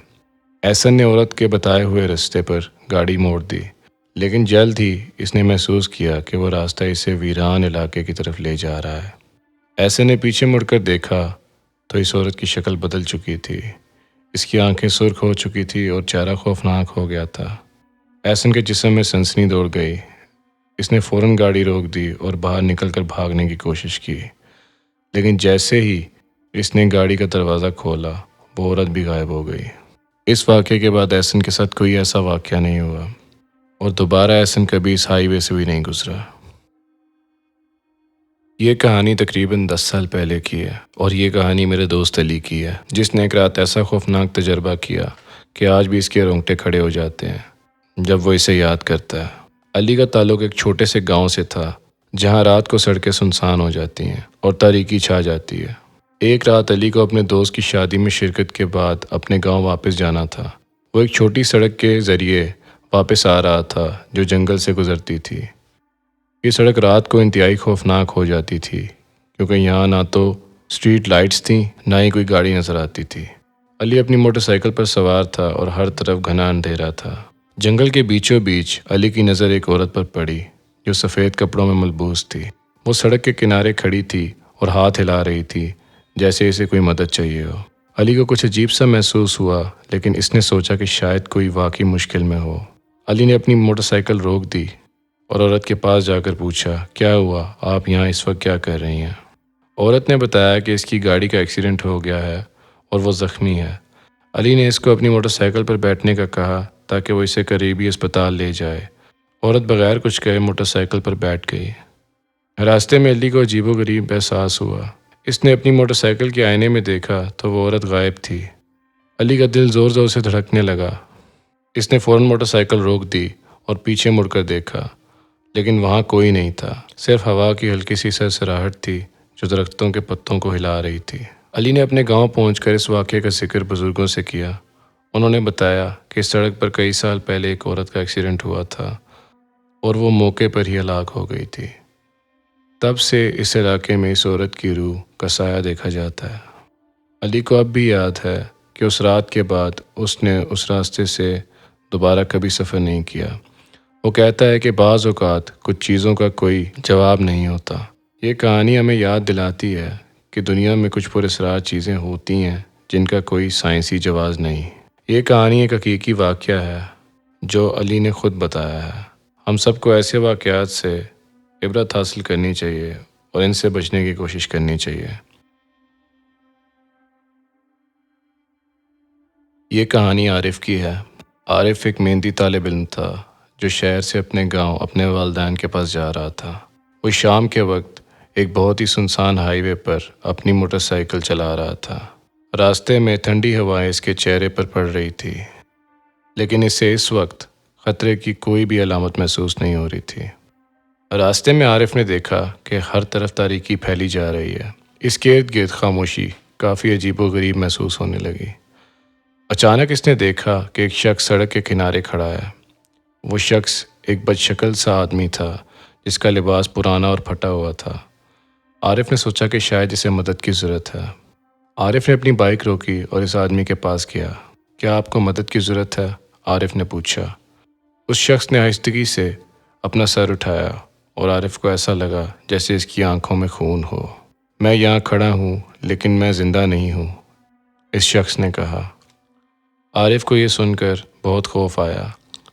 S1: احسن نے عورت کے بتائے ہوئے راستے پر گاڑی موڑ دی، لیکن جلد ہی اس نے محسوس کیا کہ وہ راستہ اسے ویران علاقے کی طرف لے جا رہا ہے۔ احسن نے پیچھے مڑ کر دیکھا تو اس عورت کی شکل بدل چکی تھی۔ اس کی آنکھیں سرخ ہو چکی تھی اور چہرہ خوفناک ہو گیا تھا۔ احسن کے جسم میں سنسنی دوڑ گئی۔ اس نے فوراً گاڑی روک دی اور باہر نکل کر بھاگنے کی کوشش کی، لیکن جیسے ہی اس نے گاڑی کا دروازہ کھولا، وہ عورت بھی غائب ہو گئی۔ اس واقعے کے بعد احسن کے ساتھ کوئی ایسا واقعہ نہیں ہوا اور دوبارہ احسن کبھی اس ہائی وے سے بھی نہیں گزرا۔ یہ کہانی تقریباً 10 سال پہلے کی ہے اور یہ کہانی میرے دوست علی کی ہے، جس نے ایک رات ایسا خوفناک تجربہ کیا کہ آج بھی اس کے رونگٹے کھڑے ہو جاتے ہیں جب وہ اسے یاد کرتا ہے۔ علی کا تعلق ایک چھوٹے سے گاؤں سے تھا جہاں رات کو سڑکیں سنسان ہو جاتی ہیں اور تاریکی چھا جاتی ہے۔ ایک رات علی کو اپنے دوست کی شادی میں شرکت کے بعد اپنے گاؤں واپس جانا تھا۔ وہ ایک چھوٹی سڑک کے ذریعے واپس آ رہا تھا جو جنگل سے گزرتی تھی۔ یہ سڑک رات کو انتہائی خوفناک ہو جاتی تھی کیونکہ یہاں نہ تو اسٹریٹ لائٹس تھیں، نہ ہی کوئی گاڑی نظر آتی تھی۔ علی اپنی موٹر سائیکل پر سوار تھا اور ہر طرف گھنا اندھیرا تھا۔ جنگل کے بیچوں بیچ علی کی نظر ایک عورت پر پڑی جو سفید کپڑوں میں ملبوس تھی۔ وہ سڑک کے کنارے کھڑی تھی اور ہاتھ ہلا رہی تھی جیسے اسے کوئی مدد چاہیے ہو۔ علی کو کچھ عجیب سا محسوس ہوا، لیکن اس نے سوچا کہ شاید کوئی واقعی مشکل میں ہو۔ علی نے اپنی موٹر سائیکل روک دی اور عورت کے پاس جا کر پوچھا، کیا ہوا؟ آپ یہاں اس وقت کیا کر رہی ہیں؟ عورت نے بتایا کہ اس کی گاڑی کا ایکسیڈنٹ ہو گیا ہے اور وہ زخمی ہے۔ علی نے اس کو اپنی موٹر سائیکل پر بیٹھنے کا کہا تاکہ وہ اسے قریبی اسپتال لے جائے۔ عورت بغیر کچھ کہے موٹر سائیکل پر بیٹھ گئی۔ راستے میں علی کو عجیب و غریب احساس ہوا۔ اس نے اپنی موٹر سائیکل کے آئینے میں دیکھا تو وہ عورت غائب تھی۔ علی کا دل زور زور سے دھڑکنے لگا۔ اس نے فوراً موٹر سائیکل روک دی اور پیچھے مڑ کر دیکھا، لیکن وہاں کوئی نہیں تھا، صرف ہوا کی ہلکی سی سرسراہٹ تھی جو درختوں کے پتوں کو ہلا رہی تھی۔ علی نے اپنے گاؤں پہنچ کر اس واقعے کا ذکر بزرگوں سے کیا۔ انہوں نے بتایا کہ اس سڑک پر کئی سال پہلے ایک عورت کا ایکسیڈنٹ ہوا تھا اور وہ موقع پر ہی ہلاک ہو گئی تھی۔ تب سے اس علاقے میں اس عورت کی روح کا سایہ دیکھا جاتا ہے۔ علی کو اب بھی یاد ہے کہ اس رات کے بعد اس نے اس راستے سے دوبارہ کبھی سفر نہیں کیا۔ وہ کہتا ہے کہ بعض اوقات کچھ چیزوں کا کوئی جواب نہیں ہوتا۔ یہ کہانی ہمیں یاد دلاتی ہے کہ دنیا میں کچھ پراسرار چیزیں ہوتی ہیں جن کا کوئی سائنسی جواز نہیں۔ یہ کہانی ایک حقیقی واقعہ ہے جو علی نے خود بتایا ہے۔ ہم سب کو ایسے واقعات سے عبرت حاصل کرنی چاہیے اور ان سے بچنے کی کوشش کرنی چاہیے۔ یہ کہانی عارف کی ہے۔ عارف ایک محنتی طالب علم تھا جو شہر سے اپنے گاؤں اپنے والدین کے پاس جا رہا تھا۔ وہ شام کے وقت ایک بہت ہی سنسان ہائی وے پر اپنی موٹر سائیکل چلا رہا تھا۔ راستے میں ٹھنڈی ہوائیں اس کے چہرے پر پڑ رہی تھی، لیکن اسے اس وقت خطرے کی کوئی بھی علامت محسوس نہیں ہو رہی تھی۔ راستے میں عارف نے دیکھا کہ ہر طرف تاریکی پھیلی جا رہی ہے۔ اس کے ارد گرد خاموشی کافی عجیب و غریب محسوس ہونے لگی۔ اچانک اس نے دیکھا کہ ایک شخص سڑک کے کنارے کھڑا ہے۔ وہ شخص ایک بد شکل سا آدمی تھا جس کا لباس پرانا اور پھٹا ہوا تھا۔ عارف نے سوچا کہ شاید اسے مدد کی ضرورت ہے۔ عارف نے اپنی بائک روکی اور اس آدمی کے پاس گیا۔ کیا آپ کو مدد کی ضرورت ہے؟ عارف نے پوچھا۔ اس شخص نے آہستگی سے اپنا سر اٹھایا اور عارف کو ایسا لگا جیسے اس کی آنکھوں میں خون ہو۔ میں یہاں کھڑا ہوں لیکن میں زندہ نہیں ہوں، اس شخص نے کہا۔ عارف کو یہ سن کر بہت خوف آیا،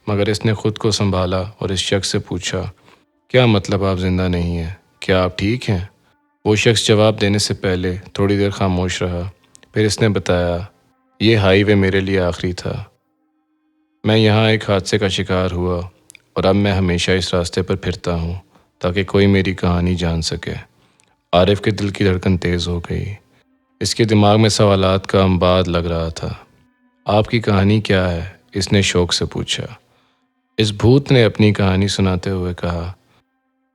S1: مگر اس نے خود کو سنبھالا اور اس شخص سے پوچھا، کیا مطلب آپ زندہ نہیں ہیں؟ کیا آپ ٹھیک ہیں؟ وہ شخص جواب دینے سے پہلے تھوڑی دیر خاموش رہا، پھر اس نے بتایا، یہ ہائی وے میرے لیے آخری تھا۔ میں یہاں ایک حادثے کا شکار ہوا اور اب میں ہمیشہ اس راستے پر پھرتا ہوں تاکہ کوئی میری کہانی جان سکے۔ عارف کے دل کی دھڑکن تیز ہو گئی۔ اس کے دماغ میں سوالات کا انبار لگ رہا تھا۔ آپ کی کہانی کیا ہے؟ اس نے شوق سے پوچھا۔ اس بھوت نے اپنی کہانی سناتے ہوئے کہا،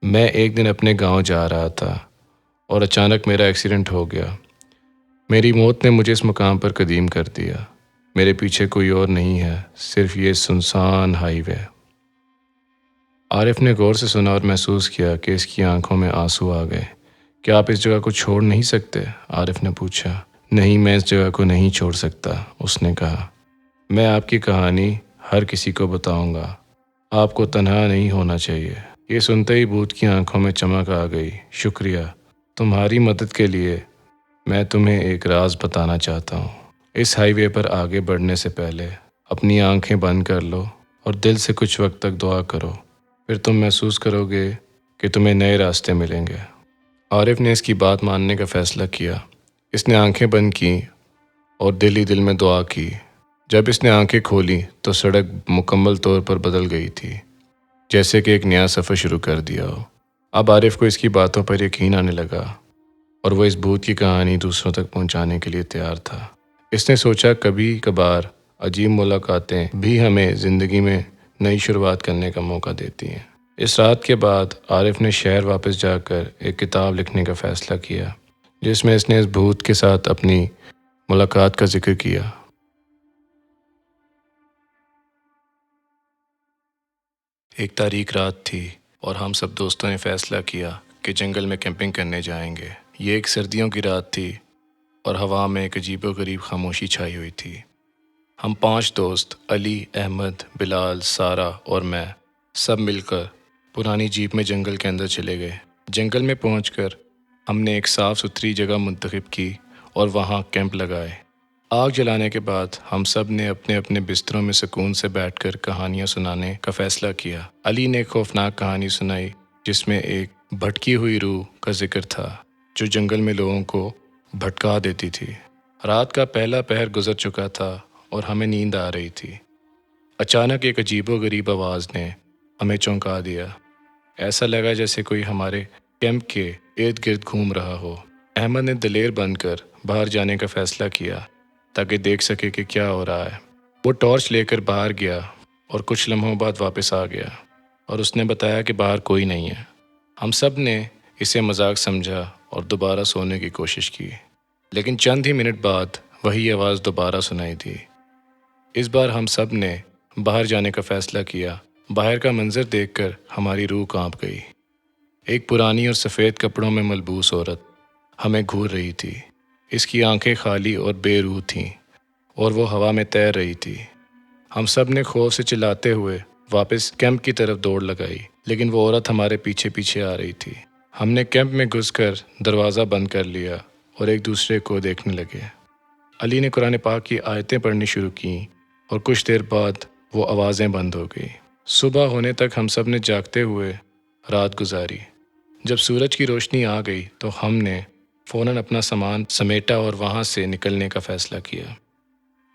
S1: میں ایک دن اپنے گاؤں جا رہا تھا اور اچانک میرا ایکسیڈنٹ ہو گیا۔ میری موت نے مجھے اس مقام پر قدیم کر دیا۔ میرے پیچھے کوئی اور نہیں ہے، صرف یہ سنسان ہائی وے۔ عارف نے غور سے سنا اور محسوس کیا کہ اس کی آنکھوں میں آنسو آ گئے۔ کیا آپ اس جگہ کو چھوڑ نہیں سکتے؟ عارف نے پوچھا۔ نہیں، میں اس جگہ کو نہیں چھوڑ سکتا، اس نے کہا۔ میں آپ کی کہانی ہر کسی کو بتاؤں گا۔ آپ کو تنہا نہیں ہونا چاہیے۔ یہ سنتے ہی بھوت کی آنکھوں میں چمک آ گئی۔ شکریہ، تمہاری مدد کے لیے۔ میں تمہیں ایک راز بتانا چاہتا ہوں۔ اس ہائی وے پر آگے بڑھنے سے پہلے اپنی آنکھیں بند کر لو اور دل سے کچھ وقت تک دعا کرو، پھر تم محسوس کرو گے کہ تمہیں نئے راستے ملیں گے۔ عارف نے اس کی بات ماننے کا فیصلہ کیا۔ اس نے آنکھیں بند کیں اور دل ہی دل میں دعا کی۔ جب اس نے آنکھیں کھولیں تو سڑک مکمل طور پر بدل گئی تھی، جیسے کہ ایک نیا سفر شروع کر دیا ہو۔ اب عارف کو اس کی باتوں پر یقین آنے لگا اور وہ اس بھوت کی کہانی دوسروں تک پہنچانے کے لیے تیار تھا۔ اس نے سوچا، کبھی کبھار عجیب ملاقاتیں بھی ہمیں زندگی میں نئی شروعات کرنے کا موقع دیتی ہیں۔ اس رات کے بعد عارف نے شہر واپس جا کر ایک کتاب لکھنے کا فیصلہ کیا، جس میں اس نے اس بھوت کے ساتھ اپنی ملاقات کا ذکر کیا۔ ایک تاریک رات تھی اور ہم سب دوستوں نے فیصلہ کیا کہ جنگل میں کیمپنگ کرنے جائیں گے۔ یہ ایک سردیوں کی رات تھی اور ہوا میں ایک عجیب و غریب خاموشی چھائی ہوئی تھی۔ ہم 5 دوست، علی، احمد، بلال، سارہ اور میں، سب مل کر پرانی جیپ میں جنگل کے اندر چلے گئے۔ جنگل میں پہنچ کر ہم نے ایک صاف ستھری جگہ منتخب کی اور وہاں کیمپ لگائے۔ آگ جلانے کے بعد ہم سب نے اپنے اپنے بستروں میں سکون سے بیٹھ کر کہانیاں سنانے کا فیصلہ کیا۔ علی نے ایک خوفناک کہانی سنائی جس میں ایک بھٹکی ہوئی روح کا ذکر تھا جو جنگل میں لوگوں کو بھٹکا دیتی تھی۔ رات کا پہلا پہر گزر چکا تھا اور ہمیں نیند آ رہی تھی۔ اچانک ایک عجیب و غریب آواز نے ہمیں چونکا دیا۔ ایسا لگا جیسے کوئی ہمارے کیمپ کے ارد گرد گھوم رہا ہو۔ احمد نے دلیر بن کر باہر جانے کا فیصلہ کیا تاکہ دیکھ سکے کہ کیا ہو رہا ہے۔ وہ ٹارچ لے کر باہر گیا اور کچھ لمحوں بعد واپس آ گیا اور اس نے بتایا کہ باہر کوئی نہیں ہے۔ ہم سب نے اسے مذاق سمجھا اور دوبارہ سونے کی کوشش کی، لیکن چند ہی منٹ بعد وہی آواز دوبارہ سنائی دی۔ اس بار ہم سب نے باہر جانے کا فیصلہ کیا۔ باہر کا منظر دیکھ کر ہماری روح کانپ گئی۔ ایک پرانی اور سفید کپڑوں میں ملبوس عورت ہمیں گھور رہی تھی۔ اس کی آنکھیں خالی اور بے روح تھیں اور وہ ہوا میں تیر رہی تھی۔ ہم سب نے خوف سے چلاتے ہوئے واپس کیمپ کی طرف دوڑ لگائی، لیکن وہ عورت ہمارے پیچھے پیچھے آ رہی تھی۔ ہم نے کیمپ میں گھس کر دروازہ بند کر لیا اور ایک دوسرے کو دیکھنے لگے۔ علی نے قرآن پاک کی آیتیں پڑھنی شروع کیں اور کچھ دیر بعد وہ آوازیں بند ہو گئی۔ صبح ہونے تک ہم سب نے جاگتے ہوئے رات گزاری۔ جب سورج کی روشنی آ گئی تو ہم نے فوراً اپنا سامان سمیٹا اور وہاں سے نکلنے کا فیصلہ کیا۔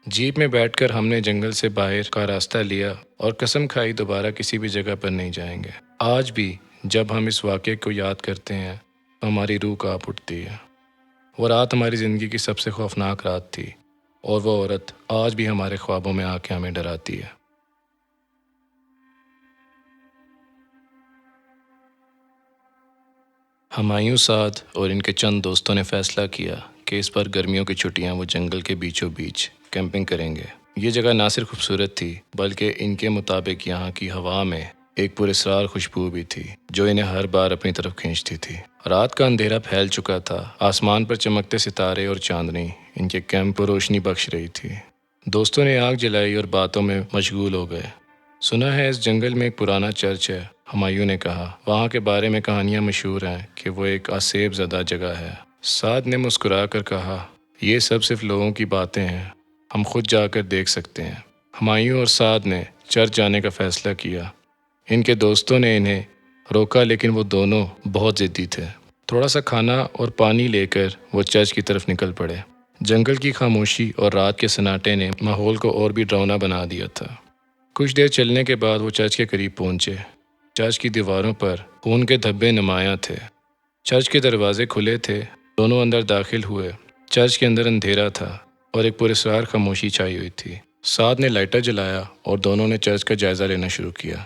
S1: جیپ میں بیٹھ کر ہم نے جنگل سے باہر کا راستہ لیا اور قسم کھائی دوبارہ کسی بھی جگہ پر نہیں جائیں گے۔ آج بھی جب ہم اس واقعے کو یاد کرتے ہیں تو ہماری روح کانپ اٹھتی ہے۔ وہ رات ہماری زندگی کی سب سے خوفناک رات تھی اور وہ عورت آج بھی ہمارے خوابوں میں آ کے ہمیں ڈراتی ہے۔ ہمایوں سعد اور ان کے چند دوستوں نے فیصلہ کیا کہ اس بار گرمیوں کی چھٹیاں وہ جنگل کے بیچوں بیچ کیمپنگ کریں گے۔ یہ جگہ نہ صرف خوبصورت تھی بلکہ ان کے مطابق یہاں کی ہوا میں ایک پراسرار خوشبو بھی تھی جو انہیں ہر بار اپنی طرف کھینچتی تھی۔ رات کا اندھیرا پھیل چکا تھا، آسمان پر چمکتے ستارے اور چاندنی ان کے کیمپ کو روشنی بخش رہی تھی۔ دوستوں نے آگ جلائی اور باتوں میں مشغول ہو گئے۔ سنا ہے اس جنگل میں ایک پرانا چرچ ہے، ہمایوں نے کہا۔ وہاں کے بارے میں کہانیاں مشہور ہیں کہ وہ ایک آسیب زدہ جگہ ہے۔ سعد نے مسکرا کر کہا، یہ سب صرف لوگوں کی باتیں ہیں، ہم خود جا کر دیکھ سکتے ہیں۔ ہمایوں اور سعد نے چرچ جانے کا فیصلہ کیا۔ ان کے دوستوں نے انہیں روکا لیکن وہ دونوں بہت ضدی تھے۔ تھوڑا سا کھانا اور پانی لے کر وہ چرچ کی طرف نکل پڑے۔ جنگل کی خاموشی اور رات کے سناٹے نے ماحول کو اور بھی ڈراؤنا بنا دیا تھا۔ کچھ دیر چلنے کے بعد وہ چرچ کے قریب پہنچے۔ چرچ کی دیواروں پر خون کے دھبے نمایاں تھے۔ چرچ کے دروازے کھلے تھے، دونوں اندر داخل ہوئے۔ چرچ کے اندر اندھیرا تھا اور ایک پراسرار خاموشی چھائی ہوئی تھی۔ سعد نے لائٹر جلایا اور دونوں نے چرچ کا جائزہ لینا شروع کیا۔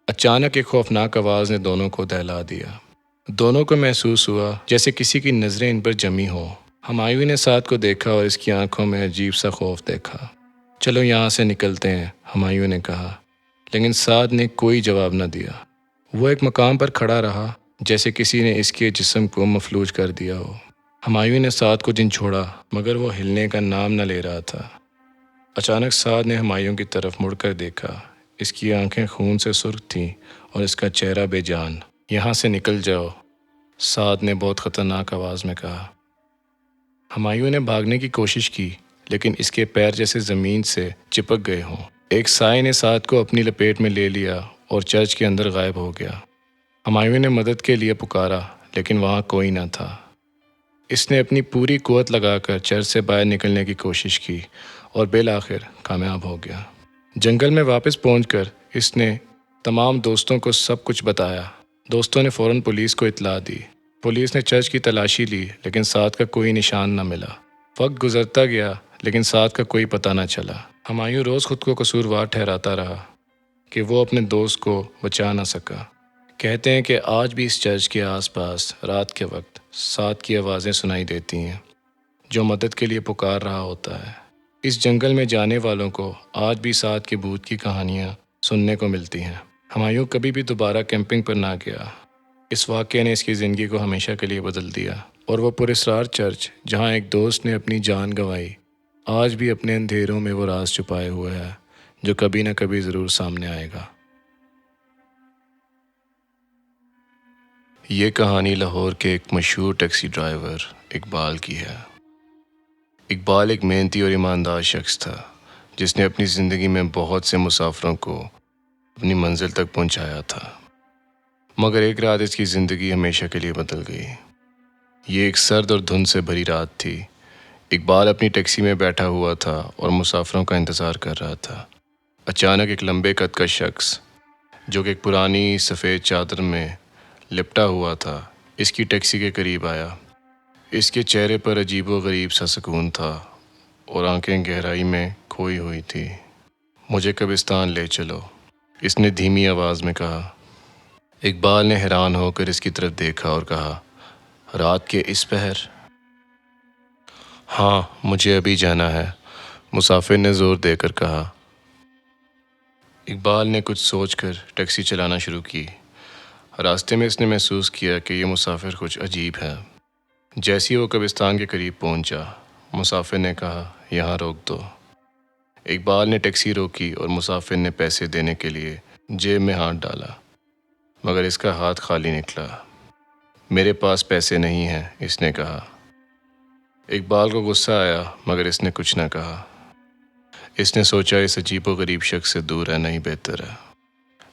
S1: اچانک ایک خوفناک آواز نے دونوں کو دہلا دیا۔ دونوں کو محسوس ہوا جیسے کسی کی نظریں ان پر جمی ہوں۔ ہمایوں نے سعد کو دیکھا اور اس کی آنکھوں میں عجیب سا خوف دیکھا۔ چلو یہاں سے نکلتے ہیں، ہمایوں نے کہا، لیکن سعد نے کوئی جواب نہ دیا۔ وہ ایک مقام پر کھڑا رہا جیسے کسی نے اس کے جسم کو مفلوج کر دیا ہو۔ ہمایوں نے سعد کو جھنجھوڑا مگر وہ ہلنے کا نام نہ لے رہا تھا۔ اچانک سعد نے ہمایوں کی طرف مڑ کر دیکھا۔ اس کی آنکھیں خون سے سرخ تھیں اور اس کا چہرہ بے جان۔ یہاں سے نکل جاؤ، سعد نے بہت خطرناک آواز میں کہا۔ ہمایوں نے بھاگنے کی کوشش کی لیکن اس کے پیر جیسے زمین سے چپک گئے ہوں۔ ایک سائے نے سعد کو اپنی لپیٹ میں لے لیا اور چرچ کے اندر غائب ہو گیا۔ ہمایوں نے مدد کے لیے پکارا لیکن وہاں کوئی نہ تھا۔ اس نے اپنی پوری قوت لگا کر چرچ سے باہر نکلنے کی کوشش کی اور بالآخر کامیاب ہو گیا۔ جنگل میں واپس پہنچ کر اس نے تمام دوستوں کو سب کچھ بتایا۔ دوستوں نے فوراً پولیس کو اطلاع دی۔ پولیس نے چرچ کی تلاشی لی لیکن سعد کا کوئی نشان نہ ملا۔ وقت گزرتا گیا لیکن سعد کا کوئی پتہ نہ چلا۔ ہمایوں روز خود کو قصوروار ٹھہراتا رہا کہ وہ اپنے دوست کو بچا نہ سکا۔ کہتے ہیں کہ آج بھی اس چرچ کے آس پاس رات کے وقت سعد کی آوازیں سنائی دیتی ہیں جو مدد کے لیے پکار رہا ہوتا ہے۔ اس جنگل میں جانے والوں کو آج بھی سعد کے بھوت کی کہانیاں سننے کو ملتی ہیں۔ ہمایوں کبھی بھی دوبارہ کیمپنگ پر نہ گیا۔ اس واقعے نے اس کی زندگی کو ہمیشہ کے لیے بدل دیا اور وہ پراسرار چرچ جہاں ایک دوست نے اپنی جان گنوائی آج بھی اپنے اندھیروں میں وہ راز چھپائے ہوئے ہے جو کبھی نہ کبھی ضرور سامنے آئے گا۔ یہ کہانی لاہور کے ایک مشہور ٹیکسی ڈرائیور اقبال کی ہے۔ اقبال ایک محنتی اور ایماندار شخص تھا جس نے اپنی زندگی میں بہت سے مسافروں کو اپنی منزل تک پہنچایا تھا، مگر ایک رات اس کی زندگی ہمیشہ کے لیے بدل گئی۔ یہ ایک سرد اور دھند سے بھری رات تھی۔ اقبال اپنی ٹیکسی میں بیٹھا ہوا تھا اور مسافروں کا انتظار کر رہا تھا۔ اچانک ایک لمبے قد کا شخص جو کہ ایک پرانی سفید چادر میں لپٹا ہوا تھا اس کی ٹیکسی کے قریب آیا۔ اس کے چہرے پر عجیب و غریب سا سکون تھا اور آنکھیں گہرائی میں کھوئی ہوئی تھی۔ مجھے قبرستان لے چلو، اس نے دھیمی آواز میں کہا۔ اقبال نے حیران ہو کر اس کی طرف دیکھا اور کہا، رات کے اس پہر؟ ہاں، مجھے ابھی جانا ہے، مسافر نے زور دے کر کہا۔ اقبال نے کچھ سوچ کر ٹیکسی چلانا شروع کی۔ راستے میں اس نے محسوس کیا کہ یہ مسافر کچھ عجیب ہے۔ جیسے ہی وہ قبرستان کے قریب پہنچا، مسافر نے کہا، یہاں روک دو۔ اقبال نے ٹیکسی روکی اور مسافر نے پیسے دینے کے لیے جیب میں ہاتھ ڈالا، مگر اس کا ہاتھ خالی نکلا۔ میرے پاس پیسے نہیں ہیں، اس نے کہا۔ اقبال کو غصہ آیا مگر اس نے کچھ نہ کہا۔ اس نے سوچا اس عجیب و غریب شخص سے دور رہنا ہی بہتر ہے۔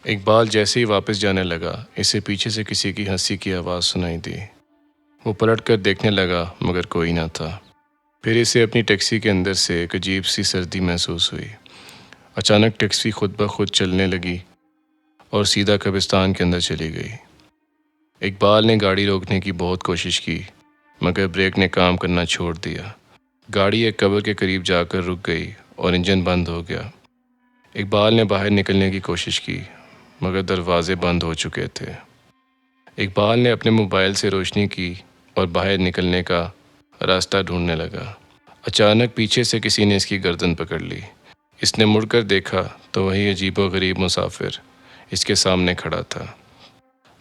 S1: اقبال جیسے ہی واپس جانے لگا، اسے پیچھے سے کسی کی ہنسی کی آواز سنائی دی۔ وہ پلٹ کر دیکھنے لگا مگر کوئی نہ تھا۔ پھر اسے اپنی ٹیکسی کے اندر سے ایک عجیب سی سردی محسوس ہوئی۔ اچانک ٹیکسی خود بخود چلنے لگی اور سیدھا قبرستان کے اندر چلی گئی۔ اقبال نے گاڑی روکنے کی بہت کوشش کی مگر بریک نے کام کرنا چھوڑ دیا۔ گاڑی ایک قبر کے قریب جا کر رک گئی اور انجن بند ہو گیا۔ اقبال نے باہر نکلنے کی کوشش کی مگر دروازے بند ہو چکے تھے۔ اقبال نے اپنے موبائل سے روشنی کی اور باہر نکلنے کا راستہ ڈھونڈنے لگا۔ اچانک پیچھے سے کسی نے اس کی گردن پکڑ لی۔ اس نے مڑ کر دیکھا تو وہی عجیب و غریب مسافر اس کے سامنے کھڑا تھا،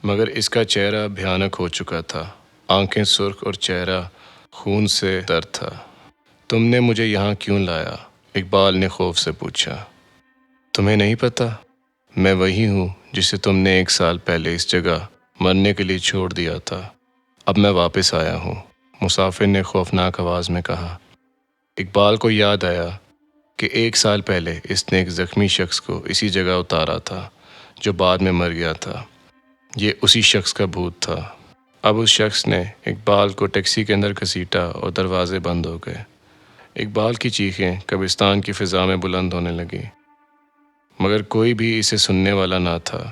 S1: مگر اس کا چہرہ بھیانک ہو چکا تھا، آنکھیں سرخ اور چہرہ خون سے تر تھا۔ تم نے مجھے یہاں کیوں لایا؟ اقبال نے خوف سے پوچھا۔ تمہیں نہیں پتا؟ میں وہی ہوں جسے تم نے 1 سال پہلے اس جگہ مرنے کے لیے چھوڑ دیا تھا۔ اب میں واپس آیا ہوں، مسافر نے خوفناک آواز میں کہا۔ اقبال کو یاد آیا کہ 1 سال پہلے اس نے ایک زخمی شخص کو اسی جگہ اتارا تھا جو بعد میں مر گیا تھا۔ یہ اسی شخص کا بھوت تھا۔ اب اس شخص نے اقبال کو ٹیکسی کے اندر گھسیٹا اور دروازے بند ہو گئے۔ اقبال کی چیخیں قبرستان کی فضا میں بلند ہونے لگیں، مگر کوئی بھی اسے سننے والا نہ تھا۔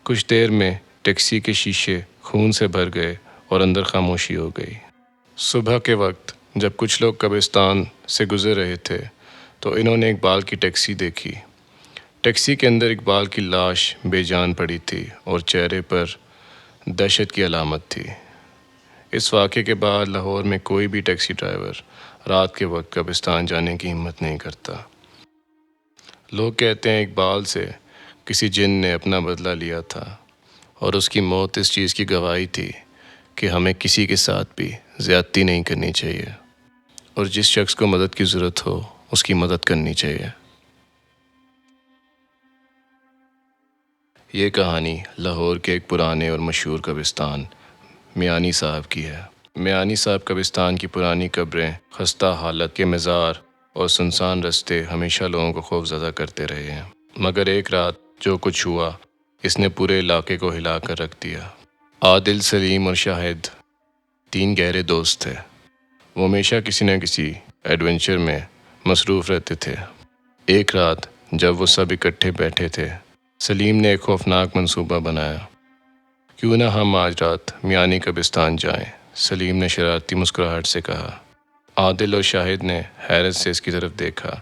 S1: کچھ دیر میں ٹیکسی کے شیشے خون سے بھر گئے اور اندر خاموشی ہو گئی۔ صبح کے وقت جب کچھ لوگ قبرستان سے گزر رہے تھے تو انہوں نے اقبال کی ٹیکسی دیکھی۔ ٹیکسی کے اندر اقبال کی لاش بے جان پڑی تھی اور چہرے پر دہشت کی علامت تھی۔ اس واقعے کے بعد لاہور میں کوئی بھی ٹیکسی ڈرائیور رات کے وقت قبرستان جانے کی ہمت نہیں کرتا۔ لوگ کہتے ہیں اقبال سے کسی جن نے اپنا بدلہ لیا تھا، اور اس کی موت اس چیز کی گواہی تھی کہ ہمیں کسی کے ساتھ بھی زیادتی نہیں کرنی چاہیے، اور جس شخص کو مدد کی ضرورت ہو اس کی مدد کرنی چاہیے۔ یہ کہانی لاہور کے ایک پرانے اور مشہور قبرستان میانی صاحب کی ہے۔ میانی صاحب قبرستان کی پرانی قبریں، خستہ حالت کے مزار اور سنسان رستے ہمیشہ لوگوں کو خوفزدہ کرتے رہے ہیں، مگر ایک رات جو کچھ ہوا اس نے پورے علاقے کو ہلا کر رکھ دیا۔ عادل، سلیم اور شاہد 3 گہرے دوست تھے۔ وہ ہمیشہ کسی نہ کسی ایڈونچر میں مصروف رہتے تھے۔ ایک رات جب وہ سب اکٹھے بیٹھے تھے، سلیم نے ایک خوفناک منصوبہ بنایا۔ کیوں نہ ہم آج رات میانی قبرستان جائیں؟ سلیم نے شرارتی مسکراہٹ سے کہا۔ عادل اور شاہد نے حیرت سے اس کی طرف دیکھا۔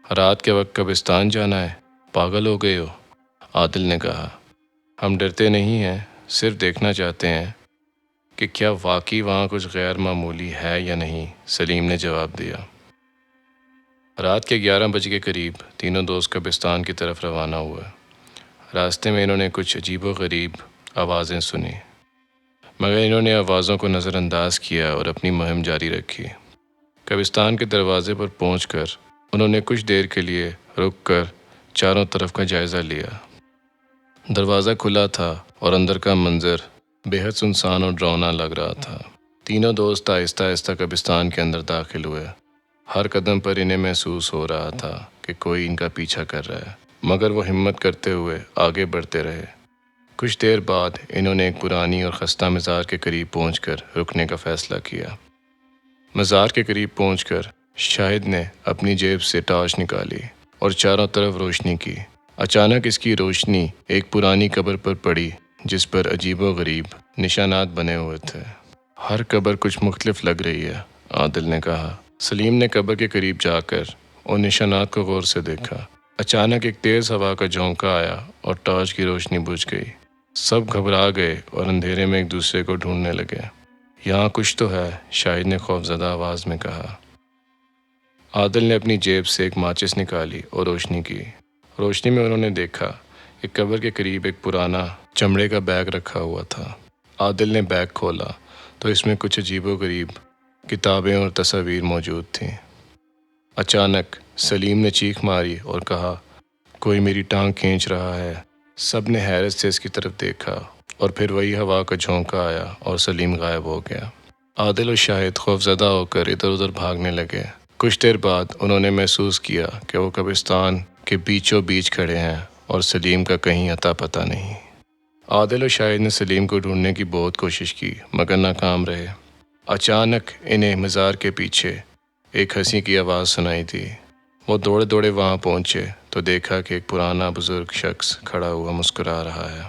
S1: رات کے وقت قبرستان جانا ہے؟ پاگل ہو گئے ہو؟ عادل نے کہا۔ ہم ڈرتے نہیں ہیں، صرف دیکھنا چاہتے ہیں کہ کیا واقعی وہاں کچھ غیر معمولی ہے یا نہیں، سلیم نے جواب دیا۔ رات کے 11 بجے کے قریب تینوں دوست قبرستان کی طرف روانہ ہوئے۔ راستے میں انہوں نے کچھ عجیب و غریب آوازیں سنی، مگر انہوں نے آوازوں کو نظر انداز کیا اور اپنی مہم جاری رکھی۔ قبرستان کے دروازے پر پہنچ کر انہوں نے کچھ دیر کے لیے رک کر چاروں طرف کا جائزہ لیا۔ دروازہ کھلا تھا اور اندر کا منظر بے حد سنسان اور ڈراؤنا لگ رہا تھا۔ تینوں دوست آہستہ آہستہ قبرستان کے اندر داخل ہوئے۔ ہر قدم پر انہیں محسوس ہو رہا تھا کہ کوئی ان کا پیچھا کر رہا ہے، مگر وہ ہمت کرتے ہوئے آگے بڑھتے رہے۔ کچھ دیر بعد انہوں نے ایک پرانی اور خستہ مزار کے قریب پہنچ کر رکنے کا فیصلہ کیا۔ مزار کے قریب پہنچ کر شاہد نے اپنی جیب سے ٹارچ نکالی اور چاروں طرف روشنی کی۔ اچانک اس کی روشنی ایک پرانی قبر پر پڑی جس پر عجیب و غریب نشانات بنے ہوئے تھے۔ ہر قبر کچھ مختلف لگ رہی ہے، عادل نے کہا۔ سلیم نے قبر کے قریب جا کر ان نشانات کو غور سے دیکھا۔ اچانک ایک تیز ہوا کا جھونکا آیا اور ٹارچ کی روشنی بجھ گئی۔ سب گھبرا گئے اور اندھیرے میں ایک دوسرے کو ڈھونڈنے لگے۔ یہاں کچھ تو ہے، شاہد نے خوفزدہ آواز میں کہا۔ عادل نے اپنی جیب سے ایک ماچس نکالی اور روشنی کی۔ روشنی میں انہوں نے دیکھا کہ قبر کے قریب ایک پرانا چمڑے کا بیگ رکھا ہوا تھا۔ عادل نے بیگ کھولا تو اس میں کچھ عجیب و غریب کتابیں اور تصاویر موجود تھیں۔ اچانک سلیم نے چیخ ماری اور کہا، کوئی میری ٹانگ کھینچ رہا ہے۔ سب نے حیرت سے اس کی طرف دیکھا اور پھر وہی ہوا کا جھونکا آیا اور سلیم غائب ہو گیا۔ عادل اور شاہد خوفزدہ ہو کر ادھر ادھر بھاگنے لگے۔ کچھ دیر بعد انہوں نے محسوس کیا کہ وہ قبرستان کے بیچوں بیچ کھڑے ہیں اور سلیم کا کہیں اتا پتہ نہیں۔ عادل اور شاہد نے سلیم کو ڈھونڈنے کی بہت کوشش کی مگر ناکام رہے۔ اچانک انہیں مزار کے پیچھے ایک ہنسی کی آواز سنائی دی۔ وہ دوڑے دوڑے وہاں پہنچے تو دیکھا کہ ایک پرانا بزرگ شخص کھڑا ہوا مسکرا رہا ہے۔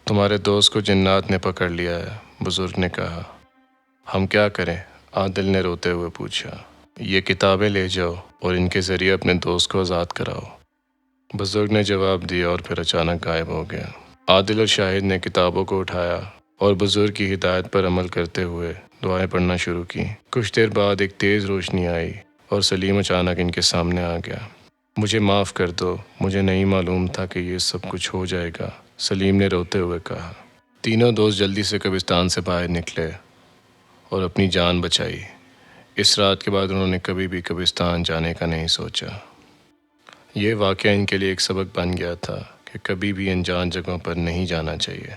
S1: تمہارے دوست کو جنات نے پکڑ لیا ہے، بزرگ نے کہا۔ ہم کیا کریں؟ عادل نے روتے ہوئے پوچھا۔ یہ کتابیں لے جاؤ اور ان کے ذریعے اپنے دوست کو آزاد کراؤ، بزرگ نے جواب دیا اور پھر اچانک غائب ہو گیا۔ عادل اور شاہد نے کتابوں کو اٹھایا اور بزرگ کی ہدایت پر عمل کرتے ہوئے دعائیں پڑھنا شروع کی۔ کچھ دیر بعد ایک تیز روشنی آئی اور سلیم اچانک ان کے سامنے آ گیا۔ مجھے معاف کر دو، مجھے نہیں معلوم تھا کہ یہ سب کچھ ہو جائے گا، سلیم نے روتے ہوئے کہا۔ تینوں دوست جلدی سے قبرستان سے باہر نکلے اور اپنی جان بچائی۔ اس رات کے بعد انہوں نے کبھی بھی قبرستان جانے کا نہیں سوچا۔ یہ واقعہ ان کے لیے ایک سبق بن گیا تھا کہ کبھی بھی انجان جگہوں پر نہیں جانا چاہیے۔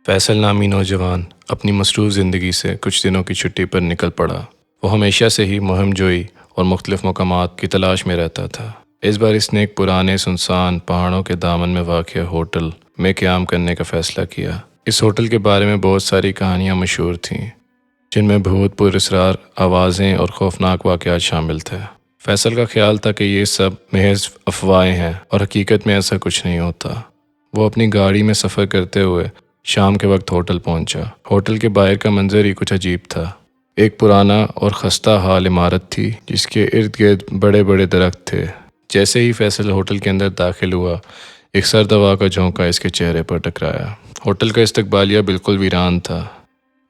S1: فیصل نامی نوجوان اپنی مصروف زندگی سے کچھ دنوں کی چھٹی پر نکل پڑا۔ وہ ہمیشہ سے ہی مہم جوئی اور مختلف مقامات کی تلاش میں رہتا تھا۔ اس بار اس نے ایک پرانے سنسان پہاڑوں کے دامن میں واقع ہوٹل میں قیام کرنے کا فیصلہ کیا۔ اس ہوٹل کے بارے میں بہت ساری کہانیاں مشہور تھیں، جن میں بھوت پراسرار آوازیں اور خوفناک واقعات شامل تھے۔ فیصل کا خیال تھا کہ یہ سب محض افواہیں ہیں اور حقیقت میں ایسا کچھ نہیں ہوتا۔ وہ اپنی گاڑی میں سفر کرتے ہوئے شام کے وقت ہوٹل پہنچا۔ ہوٹل کے باہر کا منظر ہی کچھ عجیب تھا۔ ایک پرانا اور خستہ حال عمارت تھی جس کے ارد گرد بڑے بڑے درخت تھے۔ جیسے ہی فیصل ہوٹل کے اندر داخل ہوا، ایک سرد ہوا کا جھونکا اس کے چہرے پر ٹکرایا۔ ہوٹل کا استقبالیہ بالکل ویران تھا۔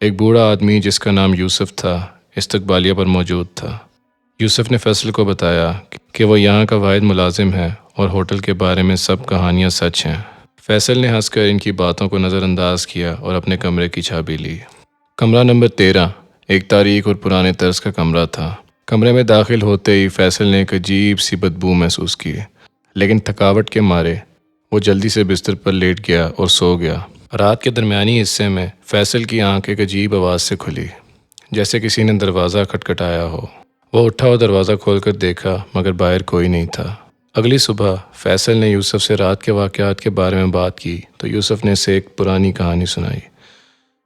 S1: ایک بوڑھا آدمی جس کا نام یوسف تھا استقبالیہ پر موجود تھا۔ یوسف نے فیصل کو بتایا کہ وہ یہاں کا واحد ملازم ہے اور ہوٹل کے بارے میں سب کہانیاں سچ ہیں۔ فیصل نے ہنس کر ان کی باتوں کو نظر انداز کیا اور اپنے کمرے کی چابی لی۔ کمرہ نمبر 13 ایک تاریک اور پرانے طرز کا کمرہ تھا۔ کمرے میں داخل ہوتے ہی فیصل نے ایک عجیب سی بدبو محسوس کی، لیکن تھکاوٹ کے مارے وہ جلدی سے بستر پر لیٹ گیا اور سو گیا۔ رات کے درمیانی حصے میں فیصل کی آنکھ ایک عجیب آواز سے کھلی، جیسے کسی نے دروازہ کھٹکھٹایا ہو۔ وہ اٹھا اور دروازہ کھول کر دیکھا، مگر باہر کوئی نہیں تھا۔ اگلی صبح فیصل نے یوسف سے رات کے واقعات کے بارے میں بات کی تو یوسف نے اسے ایک پرانی کہانی سنائی۔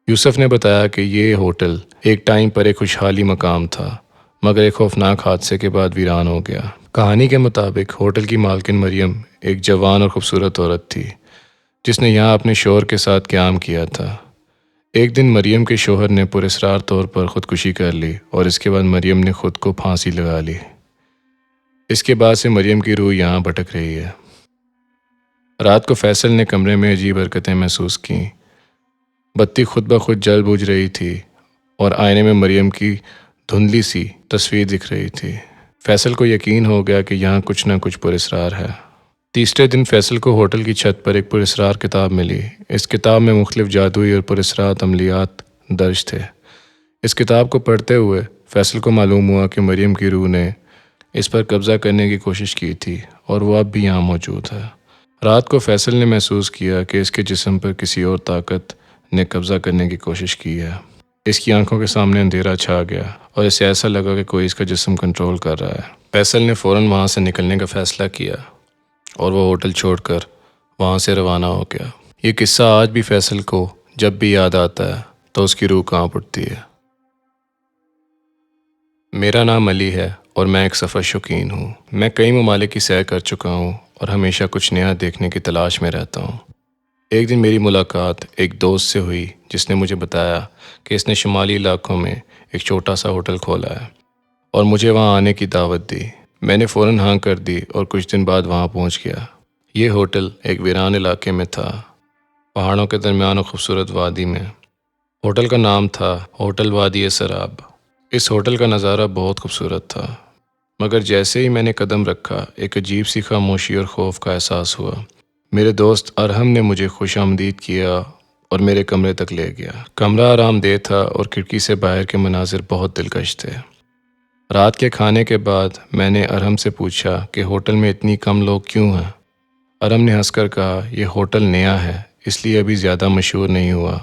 S1: یوسف نے بتایا کہ یہ ہوٹل ایک ٹائم پر ایک خوشحالی مقام تھا، مگر ایک خوفناک حادثے کے بعد ویران ہو گیا۔ کہانی کے مطابق ہوٹل کی مالکن مریم ایک جوان اور خوبصورت عورت تھی جس نے یہاں اپنے شوہر کے ساتھ قیام کیا تھا۔ ایک دن مریم کے شوہر نے پراسرار طور پر خودکشی کر لی اور اس کے بعد مریم نے خود کو پھانسی لگا لی۔ اس کے بعد سے مریم کی روح یہاں بھٹک رہی ہے۔ رات کو فیصل نے کمرے میں عجیب حرکتیں محسوس کیں۔ بتی خود بخود جل بجھ رہی تھی اور آئینے میں مریم کی دھندلی سی تصویر دکھ رہی تھی۔ فیصل کو یقین ہو گیا کہ یہاں کچھ نہ کچھ پراسرار ہے۔ تیسرے دن فیصل کو ہوٹل کی چھت پر ایک پراسرار کتاب ملی۔ اس کتاب میں مختلف جادوئی اور پراسرار عملیات درج تھے۔ اس کتاب کو پڑھتے ہوئے فیصل کو معلوم ہوا کہ مریم کی روح نے اس پر قبضہ کرنے کی کوشش کی تھی اور وہ اب بھی یہاں موجود ہے۔ رات کو فیصل نے محسوس کیا کہ اس کے جسم پر کسی اور طاقت نے قبضہ کرنے کی کوشش کی ہے۔ اس کی آنکھوں کے سامنے اندھیرا چھا گیا اور اسے ایسا لگا کہ کوئی اس کا جسم کنٹرول کر رہا ہے۔ فیصل نے فوراً وہاں سے نکلنے کا فیصلہ کیا اور وہ ہوٹل چھوڑ کر وہاں سے روانہ ہو گیا۔ یہ قصہ آج بھی فیصل کو جب بھی یاد آتا ہے تو اس کی روح کانپ اٹھتی ہے۔ میرا نام علی ہے اور میں ایک سفر شوقین ہوں۔ میں کئی ممالک کی سیر کر چکا ہوں اور ہمیشہ کچھ نیا دیکھنے کی تلاش میں رہتا ہوں۔ ایک دن میری ملاقات ایک دوست سے ہوئی جس نے مجھے بتایا کہ اس نے شمالی علاقوں میں ایک چھوٹا سا ہوٹل کھولا ہے اور مجھے وہاں آنے کی دعوت دی۔ میں نے فوراً ہاں کر دی اور کچھ دن بعد وہاں پہنچ گیا۔ یہ ہوٹل ایک ویران علاقے میں تھا، پہاڑوں کے درمیان اور خوبصورت وادی میں۔ ہوٹل کا نام تھا ہوٹل وادی سراب۔ اس ہوٹل کا نظارہ بہت خوبصورت تھا، مگر جیسے ہی میں نے قدم رکھا ایک عجیب سی خاموشی اور خوف کا احساس ہوا۔ میرے دوست ارحم نے مجھے خوش آمدید کیا اور میرے کمرے تک لے گیا۔ کمرہ آرام دہ تھا اور کھڑکی سے باہر کے مناظر بہت دلکش تھے۔ رات کے کھانے کے بعد میں نے ارحم سے پوچھا کہ ہوٹل میں اتنی کم لوگ کیوں ہیں؟ ارحم نے ہنس کر کہا، یہ ہوٹل نیا ہے اس لیے ابھی زیادہ مشہور نہیں ہوا۔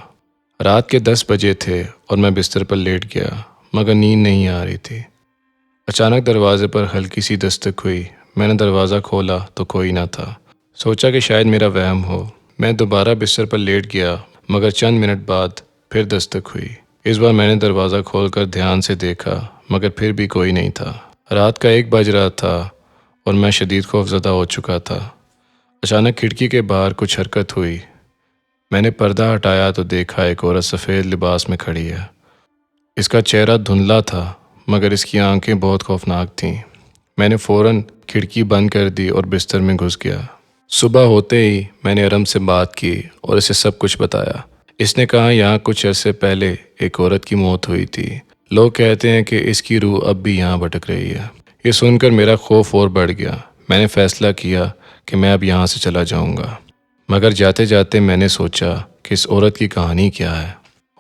S1: رات کے 10 بجے تھے اور میں بستر پر لیٹ گیا، مگر نیند نہیں آ رہی تھی۔ اچانک دروازے پر ہلکی سی دستک ہوئی۔ میں نے دروازہ کھولا تو کوئی نہ تھا۔ سوچا کہ شاید میرا وہم ہو۔ میں دوبارہ بستر پر لیٹ گیا، مگر چند منٹ بعد پھر دستک ہوئی۔ اس بار میں نے دروازہ کھول کر دھیان سے دیکھا، مگر پھر بھی کوئی نہیں تھا۔ رات کا 1 بج رہا تھا اور میں شدید خوف زدہ ہو چکا تھا۔ اچانک کھڑکی کے باہر کچھ حرکت ہوئی۔ میں نے پردہ ہٹایا تو دیکھا ایک عورت سفید لباس میں کھڑی ہے۔ اس کا چہرہ دھندلا تھا، مگر اس کی آنکھیں بہت خوفناک تھیں۔ میں نے فوراً کھڑکی بند کر دی اور بستر میں گھس گیا۔ صبح ہوتے ہی میں نے ارحم سے بات کی اور اسے سب کچھ بتایا۔ اس نے کہا یہاں کچھ عرصے پہلے ایک عورت کی موت ہوئی تھی۔ لوگ کہتے ہیں کہ اس کی روح اب بھی یہاں بھٹک رہی ہے۔ یہ سن کر میرا خوف اور بڑھ گیا۔ میں نے فیصلہ کیا کہ میں اب یہاں سے چلا جاؤں گا، مگر جاتے جاتے میں نے سوچا کہ اس عورت کی کہانی کیا ہے۔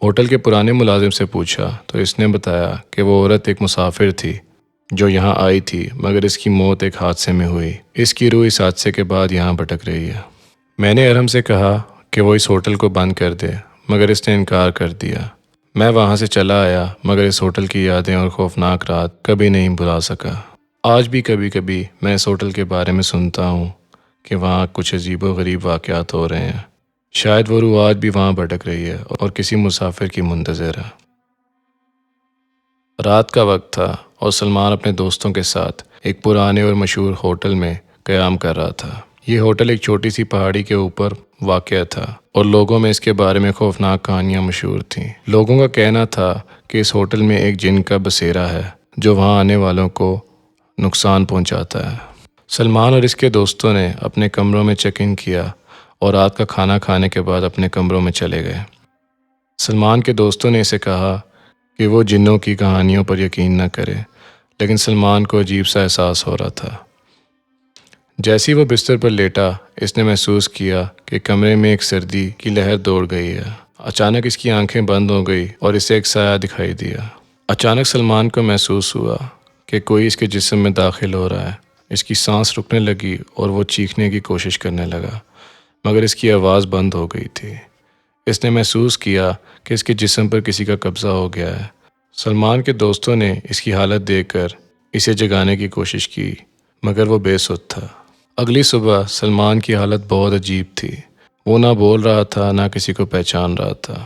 S1: ہوٹل کے پرانے ملازم سے پوچھا تو اس نے بتایا کہ وہ عورت ایک مسافر تھی جو یہاں آئی تھی، مگر اس کی موت ایک حادثے میں ہوئی۔ اس کی روح اس حادثے کے بعد یہاں بھٹک رہی ہے۔ میں نے ارحم سے کہا کہ وہ اس ہوٹل کو بند کر دے، مگر اس نے انکار کر دیا۔ میں وہاں سے چلا آیا، مگر اس ہوٹل کی یادیں اور خوفناک رات کبھی نہیں بھلا سکا۔ آج بھی کبھی کبھی میں اس ہوٹل کے بارے میں سنتا ہوں کہ وہاں کچھ عجیب و غریب واقعات ہو رہے ہیں۔ شاید وہ روح آج بھی وہاں بھٹک رہی ہے اور کسی مسافر کی منتظر ہے۔ رات کا وقت تھا اور سلمان اپنے دوستوں کے ساتھ ایک پرانے اور مشہور ہوٹل میں قیام کر رہا تھا۔ یہ ہوٹل ایک چھوٹی سی پہاڑی کے اوپر واقع تھا اور لوگوں میں اس کے بارے میں خوفناک کہانیاں مشہور تھیں۔ لوگوں کا کہنا تھا کہ اس ہوٹل میں ایک جن کا بسیرا ہے جو وہاں آنے والوں کو نقصان پہنچاتا ہے۔ سلمان اور اس کے دوستوں نے اپنے کمروں میں چیک ان کیا اور رات کا کھانا کھانے کے بعد اپنے کمروں میں چلے گئے۔ سلمان کے دوستوں نے اسے کہا کہ وہ جنوں کی کہانیوں پر یقین نہ کرے، لیکن سلمان کو عجیب سا احساس ہو رہا تھا۔ جیسے ہی وہ بستر پر لیٹا، اس نے محسوس کیا کہ کمرے میں ایک سردی کی لہر دوڑ گئی ہے۔ اچانک اس کی آنکھیں بند ہو گئی اور اسے ایک سایہ دکھائی دیا۔ اچانک سلمان کو محسوس ہوا کہ کوئی اس کے جسم میں داخل ہو رہا ہے۔ اس کی سانس رکنے لگی اور وہ چیخنے کی کوشش کرنے لگا، مگر اس کی آواز بند ہو گئی تھی۔ اس نے محسوس کیا کہ اس کے جسم پر کسی کا قبضہ ہو گیا ہے۔ سلمان کے دوستوں نے اس کی حالت دیکھ کر اسے جگانے کی کوشش کی، مگر وہ بے سدھ تھا۔ اگلی صبح سلمان کی حالت بہت عجیب تھی۔ وہ نہ بول رہا تھا، نہ کسی کو پہچان رہا تھا۔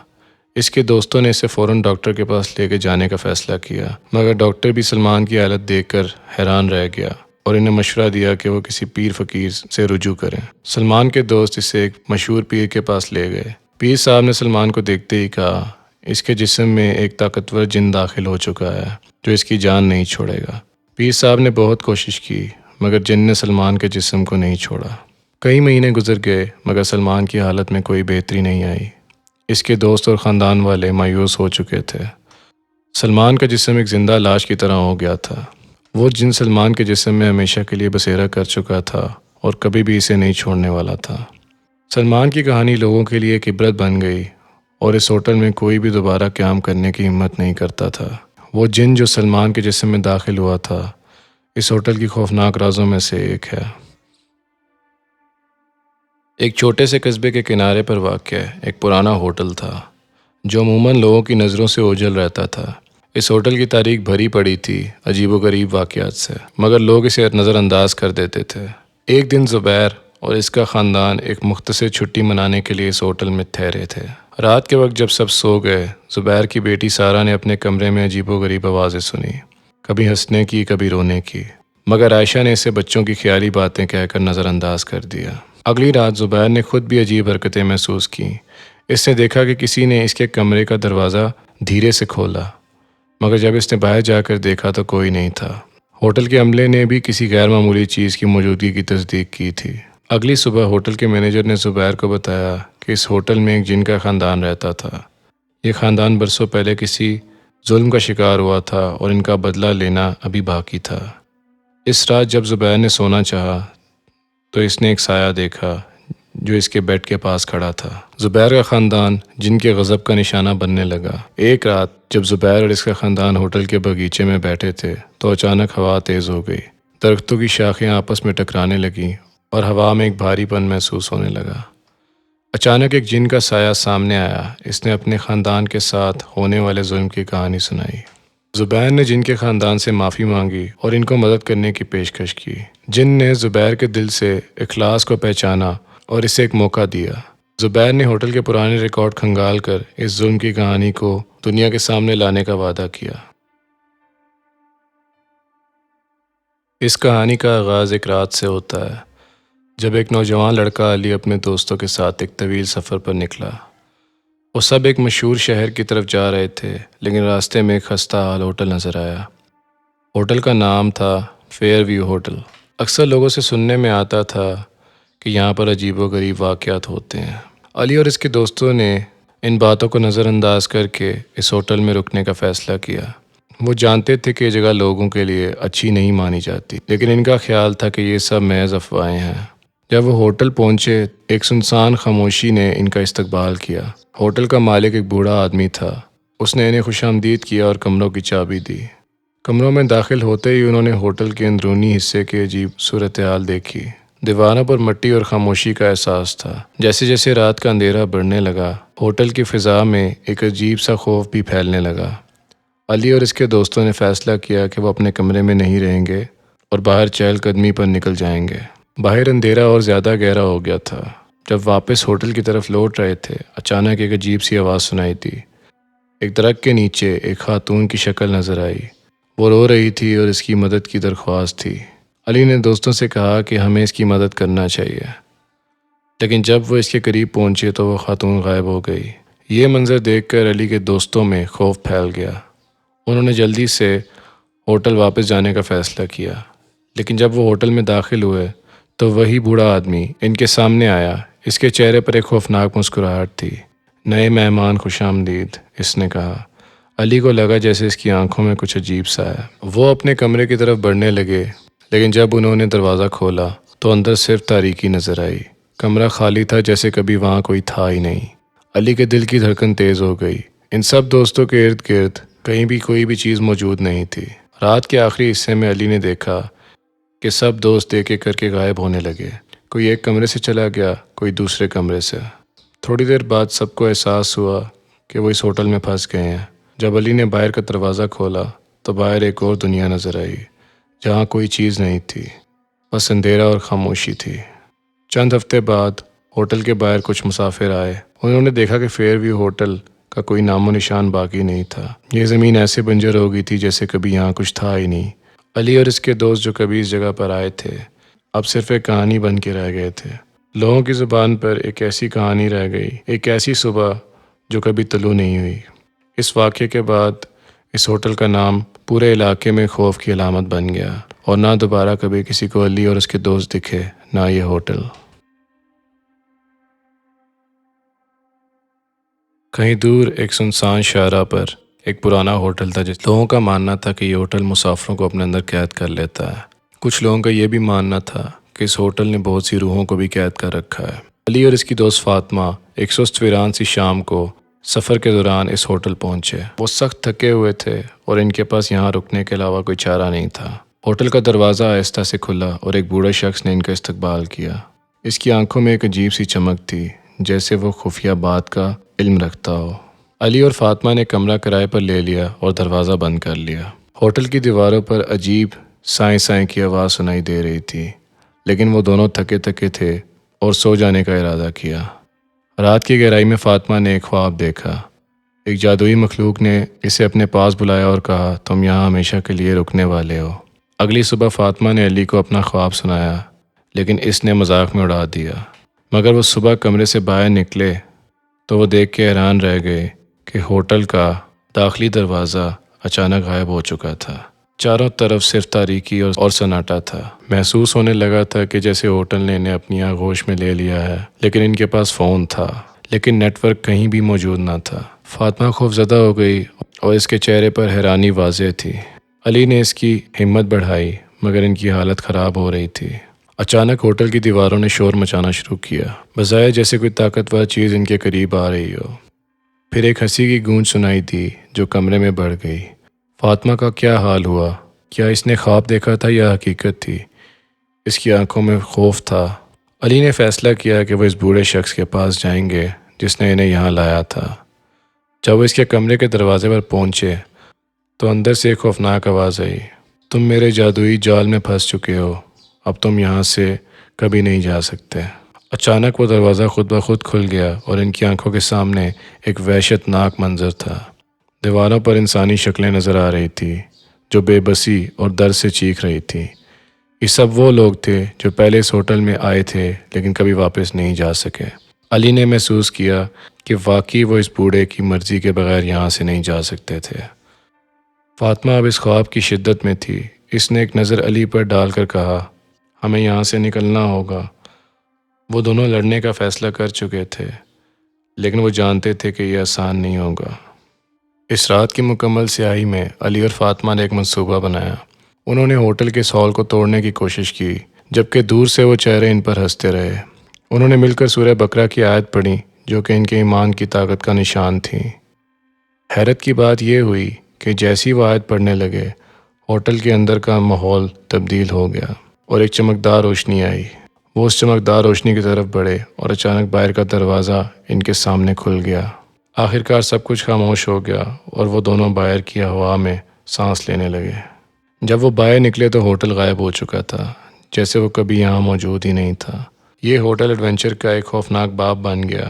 S1: اس کے دوستوں نے اسے فوراً ڈاکٹر کے پاس لے کے جانے کا فیصلہ کیا، مگر ڈاکٹر بھی سلمان کی حالت دیکھ کر حیران رہ گیا اور انہیں مشورہ دیا کہ وہ کسی پیر فقیر سے رجوع کریں۔ سلمان کے دوست اسے ایک مشہور پیر کے پاس لے گئے۔ پیر صاحب نے سلمان کو دیکھتے ہی کہا، اس کے جسم میں ایک طاقتور جن داخل ہو چکا ہے جو اس کی جان نہیں چھوڑے گا۔ پیر صاحب نے بہت کوشش کی، مگر جن نے سلمان کے جسم کو نہیں چھوڑا۔ کئی مہینے گزر گئے، مگر سلمان کی حالت میں کوئی بہتری نہیں آئی۔ اس کے دوست اور خاندان والے مایوس ہو چکے تھے۔ سلمان کا جسم ایک زندہ لاش کی طرح ہو گیا تھا۔ وہ جن سلمان کے جسم میں ہمیشہ کے لیے بسیرا کر چکا تھا اور کبھی بھی اسے نہیں چھوڑنے والا تھا۔ سلمان کی کہانی لوگوں کے لیے ایک عبرت بن گئی اور اس ہوٹل میں کوئی بھی دوبارہ قیام کرنے کی ہمت نہیں کرتا تھا۔ وہ جن جو سلمان کے جسم میں داخل ہوا تھا، اس ہوٹل کی خوفناک رازوں میں سے ایک ہے۔ ایک چھوٹے سے قصبے کے کنارے پر واقع ایک پرانا ہوٹل تھا جو عموماً لوگوں کی نظروں سے اوجھل رہتا تھا۔ اس ہوٹل کی تاریخ بھری پڑی تھی عجیب و غریب واقعات سے، مگر لوگ اسے نظر انداز کر دیتے تھے۔ ایک دن زبیر اور اس کا خاندان ایک مختصر چھٹی منانے کے لیے اس ہوٹل میں ٹھہرے تھے۔ رات کے وقت جب سب سو گئے، زبیر کی بیٹی سارہ نے اپنے کمرے میں عجیب و غریب آوازیں سنی، کبھی ہنسنے کی، کبھی رونے کی، مگر عائشہ نے اسے بچوں کی خیالی باتیں کہہ کر نظر انداز کر دیا۔ اگلی رات زبیر نے خود بھی عجیب حرکتیں محسوس کیں۔ اس نے دیکھا کہ کسی نے اس کے کمرے کا دروازہ دھیرے سے کھولا، مگر جب اس نے باہر جا کر دیکھا تو کوئی نہیں تھا۔ ہوٹل کے عملے نے بھی کسی غیر معمولی چیز کی موجودگی کی تصدیق کی تھی۔ اگلی صبح ہوٹل کے مینیجر نے زبیر کو بتایا کہ اس ہوٹل میں ایک جن کا خاندان رہتا تھا۔ یہ خاندان برسوں پہلے کسی ظلم کا شکار ہوا تھا اور ان کا بدلہ لینا ابھی باقی تھا۔ اس رات جب زبیر نے سونا چاہا تو اس نے ایک سایہ دیکھا جو اس کے بیڈ کے پاس کھڑا تھا۔ زبیر کا خاندان جن کے غضب کا نشانہ بننے لگا۔ ایک رات جب زبیر اور اس کا خاندان ہوٹل کے باغیچے میں بیٹھے تھے تو اچانک ہوا تیز ہو گئی۔ درختوں کی شاخیں آپس میں ٹکرانے لگیں اور ہوا میں ایک بھاری پن محسوس ہونے لگا۔ اچانک ایک جن کا سایہ سامنے آیا۔ اس نے اپنے خاندان کے ساتھ ہونے والے ظلم کی کہانی سنائی۔ زبیر نے جن کے خاندان سے معافی مانگی اور ان کو مدد کرنے کی پیشکش کی۔ جن نے زبیر کے دل سے اخلاص کو پہچانا اور اسے ایک موقع دیا۔ زبیر نے ہوٹل کے پرانے ریکارڈ کھنگال کر اس ظلم کی کہانی کو دنیا کے سامنے لانے کا وعدہ کیا۔ اس کہانی کا آغاز ایک رات سے ہوتا ہے جب ایک نوجوان لڑکا علی اپنے دوستوں کے ساتھ ایک طویل سفر پر نکلا۔ وہ سب ایک مشہور شہر کی طرف جا رہے تھے، لیکن راستے میں ایک خستہ حال ہوٹل نظر آیا۔ ہوٹل کا نام تھا فیئر ویو ہوٹل۔ اکثر لوگوں سے سننے میں آتا تھا کہ یہاں پر عجیب و غریب واقعات ہوتے ہیں۔ علی اور اس کے دوستوں نے ان باتوں کو نظر انداز کر کے اس ہوٹل میں رکنے کا فیصلہ کیا۔ وہ جانتے تھے کہ یہ جگہ لوگوں کے لیے اچھی نہیں مانی جاتی، لیکن ان کا خیال تھا کہ یہ سب محض افواہیں ہیں۔ جب وہ ہوٹل پہنچے، ایک سنسان خاموشی نے ان کا استقبال کیا۔ ہوٹل کا مالک ایک بوڑھا آدمی تھا۔ اس نے انہیں خوش آمدید کیا اور کمروں کی چابی دی۔ کمروں میں داخل ہوتے ہی انہوں نے ہوٹل کے اندرونی حصے کی عجیب صورتحال دیکھی۔ دیواروں پر مٹی اور خاموشی کا احساس تھا۔ جیسے جیسے رات کا اندھیرا بڑھنے لگا، ہوٹل کی فضا میں ایک عجیب سا خوف بھی پھیلنے لگا۔ علی اور اس کے دوستوں نے فیصلہ کیا کہ وہ اپنے کمرے میں نہیں رہیں گے اور باہر چہل قدمی پر نکل جائیں گے۔ باہر اندھیرا اور زیادہ گہرا ہو گیا تھا۔ جب واپس ہوٹل کی طرف لوٹ رہے تھے، اچانک ایک عجیب سی آواز سنائی دی۔ ایک درخت کے نیچے ایک خاتون کی شکل نظر آئی۔ وہ رو رہی تھی اور اس کی مدد کی درخواست تھی۔ علی نے دوستوں سے کہا کہ ہمیں اس کی مدد کرنا چاہیے، لیکن جب وہ اس کے قریب پہنچے تو وہ خاتون غائب ہو گئی۔ یہ منظر دیکھ کر علی کے دوستوں میں خوف پھیل گیا۔ انہوں نے جلدی سے ہوٹل واپس جانے کا فیصلہ کیا، لیکن جب وہ ہوٹل میں داخل ہوئے تو وہی بوڑھا آدمی ان کے سامنے آیا۔ اس کے چہرے پر ایک خوفناک مسکراہٹ تھی۔ نئے مہمان خوش آمدید، اس نے کہا۔ علی کو لگا جیسے اس کی آنکھوں میں کچھ عجیب سا ہے۔ وہ اپنے کمرے کی طرف بڑھنے لگے، لیکن جب انہوں نے دروازہ کھولا تو اندر صرف تاریکی نظر آئی۔ کمرہ خالی تھا، جیسے کبھی وہاں کوئی تھا ہی نہیں۔ علی کے دل کی دھڑکن تیز ہو گئی۔ ان سب دوستوں کے ارد گرد کہیں بھی کوئی بھی چیز موجود نہیں تھی۔ رات کے آخری حصے میں علی نے دیکھا کہ سب دوست ایک ایک کر کے غائب ہونے لگے۔ کوئی ایک کمرے سے چلا گیا، کوئی دوسرے کمرے سے۔ تھوڑی دیر بعد سب کو احساس ہوا کہ وہ اس ہوٹل میں پھنس گئے ہیں۔ جب علی نے باہر کا دروازہ کھولا تو باہر ایک اور دنیا نظر آئی، جہاں کوئی چیز نہیں تھی، بس اندھیرا اور خاموشی تھی۔ چند ہفتے بعد ہوٹل کے باہر کچھ مسافر آئے۔ انہوں نے دیکھا کہ فیئر ویو ہوٹل کا کوئی نام و نشان باقی نہیں تھا۔ یہ زمین ایسے بنجر ہو گئی تھی جیسے کبھی یہاں کچھ تھا ہی نہیں۔ علی اور اس کے دوست جو کبھی اس جگہ پر آئے تھے، اب صرف ایک کہانی بن کے رہ گئے تھے۔ لوگوں کی زبان پر ایک ایسی کہانی رہ گئی، ایک ایسی صبح جو کبھی طلوع نہیں ہوئی۔ اس واقعے کے بعد اس ہوٹل کا نام پورے علاقے میں خوف کی علامت بن گیا، اور نہ دوبارہ کبھی کسی کو علی اور اس کے دوست دکھے، نہ یہ ہوٹل۔ کہیں دور ایک سنسان شاہراہ پر ایک پرانا ہوٹل تھا، جس لوگوں کا ماننا تھا کہ یہ ہوٹل مسافروں کو اپنے اندر قید کر لیتا ہے۔ کچھ لوگوں کا یہ بھی ماننا تھا کہ اس ہوٹل نے بہت سی روحوں کو بھی قید کر رکھا ہے۔ علی اور اس کی دوست فاطمہ ایک سست ویران سی شام کو سفر کے دوران اس ہوٹل پہنچے۔ وہ سخت تھکے ہوئے تھے اور ان کے پاس یہاں رکنے کے علاوہ کوئی چارہ نہیں تھا۔ ہوٹل کا دروازہ آہستہ سے کھلا اور ایک بوڑھے شخص نے ان کا استقبال کیا۔ اس کی آنکھوں میں ایک عجیب سی چمک تھی، جیسے وہ خفیہ بات کا علم رکھتا ہو۔ علی اور فاطمہ نے کمرہ کرائے پر لے لیا اور دروازہ بند کر لیا۔ ہوٹل کی دیواروں پر عجیب سائیں سائیں کی آواز سنائی دے رہی تھی، لیکن وہ دونوں تھکے تھکے تھے اور سو جانے کا ارادہ کیا۔ رات کی گہرائی میں فاطمہ نے ایک خواب دیکھا۔ ایک جادوئی مخلوق نے اسے اپنے پاس بلایا اور کہا، تم یہاں ہمیشہ کے لیے رکنے والے ہو۔ اگلی صبح فاطمہ نے علی کو اپنا خواب سنایا، لیکن اس نے مذاق میں اڑا دیا۔ مگر وہ صبح کمرے سے باہر نکلے تو وہ دیکھ کے حیران رہ گئے کہ ہوٹل کا داخلی دروازہ اچانک غائب ہو چکا تھا۔ چاروں طرف صرف تاریکی اور سناٹا تھا۔ محسوس ہونے لگا تھا کہ جیسے ہوٹل نے انہیں اپنی آغوش میں لے لیا ہے، لیکن ان کے پاس فون تھا، لیکن نیٹ ورک کہیں بھی موجود نہ تھا۔ فاطمہ خوفزدہ ہو گئی اور اس کے چہرے پر حیرانی واضح تھی۔ علی نے اس کی ہمت بڑھائی، مگر ان کی حالت خراب ہو رہی تھی۔ اچانک ہوٹل کی دیواروں نے شور مچانا شروع کیا، بظاہر جیسے کوئی طاقتور چیز ان کے قریب آ رہی ہو۔ پھر ایک ہنسی کی گونج سنائی دی جو کمرے میں بڑھ گئی۔ فاطمہ کا کیا حال ہوا؟ کیا اس نے خواب دیکھا تھا یا حقیقت تھی؟ اس کی آنکھوں میں خوف تھا۔ علی نے فیصلہ کیا کہ وہ اس بوڑھے شخص کے پاس جائیں گے جس نے انہیں یہاں لایا تھا۔ جب وہ اس کے کمرے کے دروازے پر پہنچے تو اندر سے ایک خوفناک آواز آئی، تم میرے جادوئی جال میں پھنس چکے ہو، اب تم یہاں سے کبھی نہیں جا سکتے۔ اچانک وہ دروازہ خود بخود کھل گیا اور ان کی آنکھوں کے سامنے ایک وحشت ناک منظر تھا۔ دیواروں پر انسانی شکلیں نظر آ رہی تھی جو بے بسی اور درد سے چیخ رہی تھی۔ یہ سب وہ لوگ تھے جو پہلے اس ہوٹل میں آئے تھے لیکن کبھی واپس نہیں جا سکے۔ علی نے محسوس کیا کہ واقعی وہ اس بوڑھے کی مرضی کے بغیر یہاں سے نہیں جا سکتے تھے۔ فاطمہ اب اس خواب کی شدت میں تھی۔ اس نے ایک نظر علی پر ڈال کر کہا، ہمیں یہاں سے نکلنا ہوگا۔ وہ دونوں لڑنے کا فیصلہ کر چکے تھے، لیکن وہ جانتے تھے کہ یہ آسان نہیں ہوگا۔ اس رات کی مکمل سیاہی میں علی اور فاطمہ نے ایک منصوبہ بنایا۔ انہوں نے ہوٹل کے سال کو توڑنے کی کوشش کی، جبکہ دور سے وہ چہرے ان پر ہنستے رہے۔ انہوں نے مل کر سورہ بقرہ کی آیت پڑھی جو کہ ان کے ایمان کی طاقت کا نشان تھی۔ حیرت کی بات یہ ہوئی کہ جیسی وہ آیت پڑھنے لگے، ہوٹل کے اندر کا ماحول تبدیل ہو گیا اور ایک چمکدار روشنی آئی۔ وہ اس چمکدار روشنی کی طرف بڑھے اور اچانک باہر کا دروازہ ان کے سامنے کھل گیا۔ آخرکار سب کچھ خاموش ہو گیا اور وہ دونوں باہر کی ہوا میں سانس لینے لگے۔ جب وہ باہر نکلے تو ہوٹل غائب ہو چکا تھا، جیسے وہ کبھی یہاں موجود ہی نہیں تھا۔ یہ ہوٹل ایڈونچر کا ایک خوفناک باب بن گیا،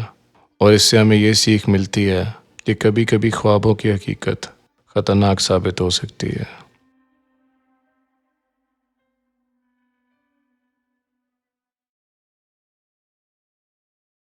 S1: اور اس سے ہمیں یہ سیکھ ملتی ہے کہ کبھی کبھی خوابوں کی حقیقت خطرناک ثابت ہو سکتی ہے۔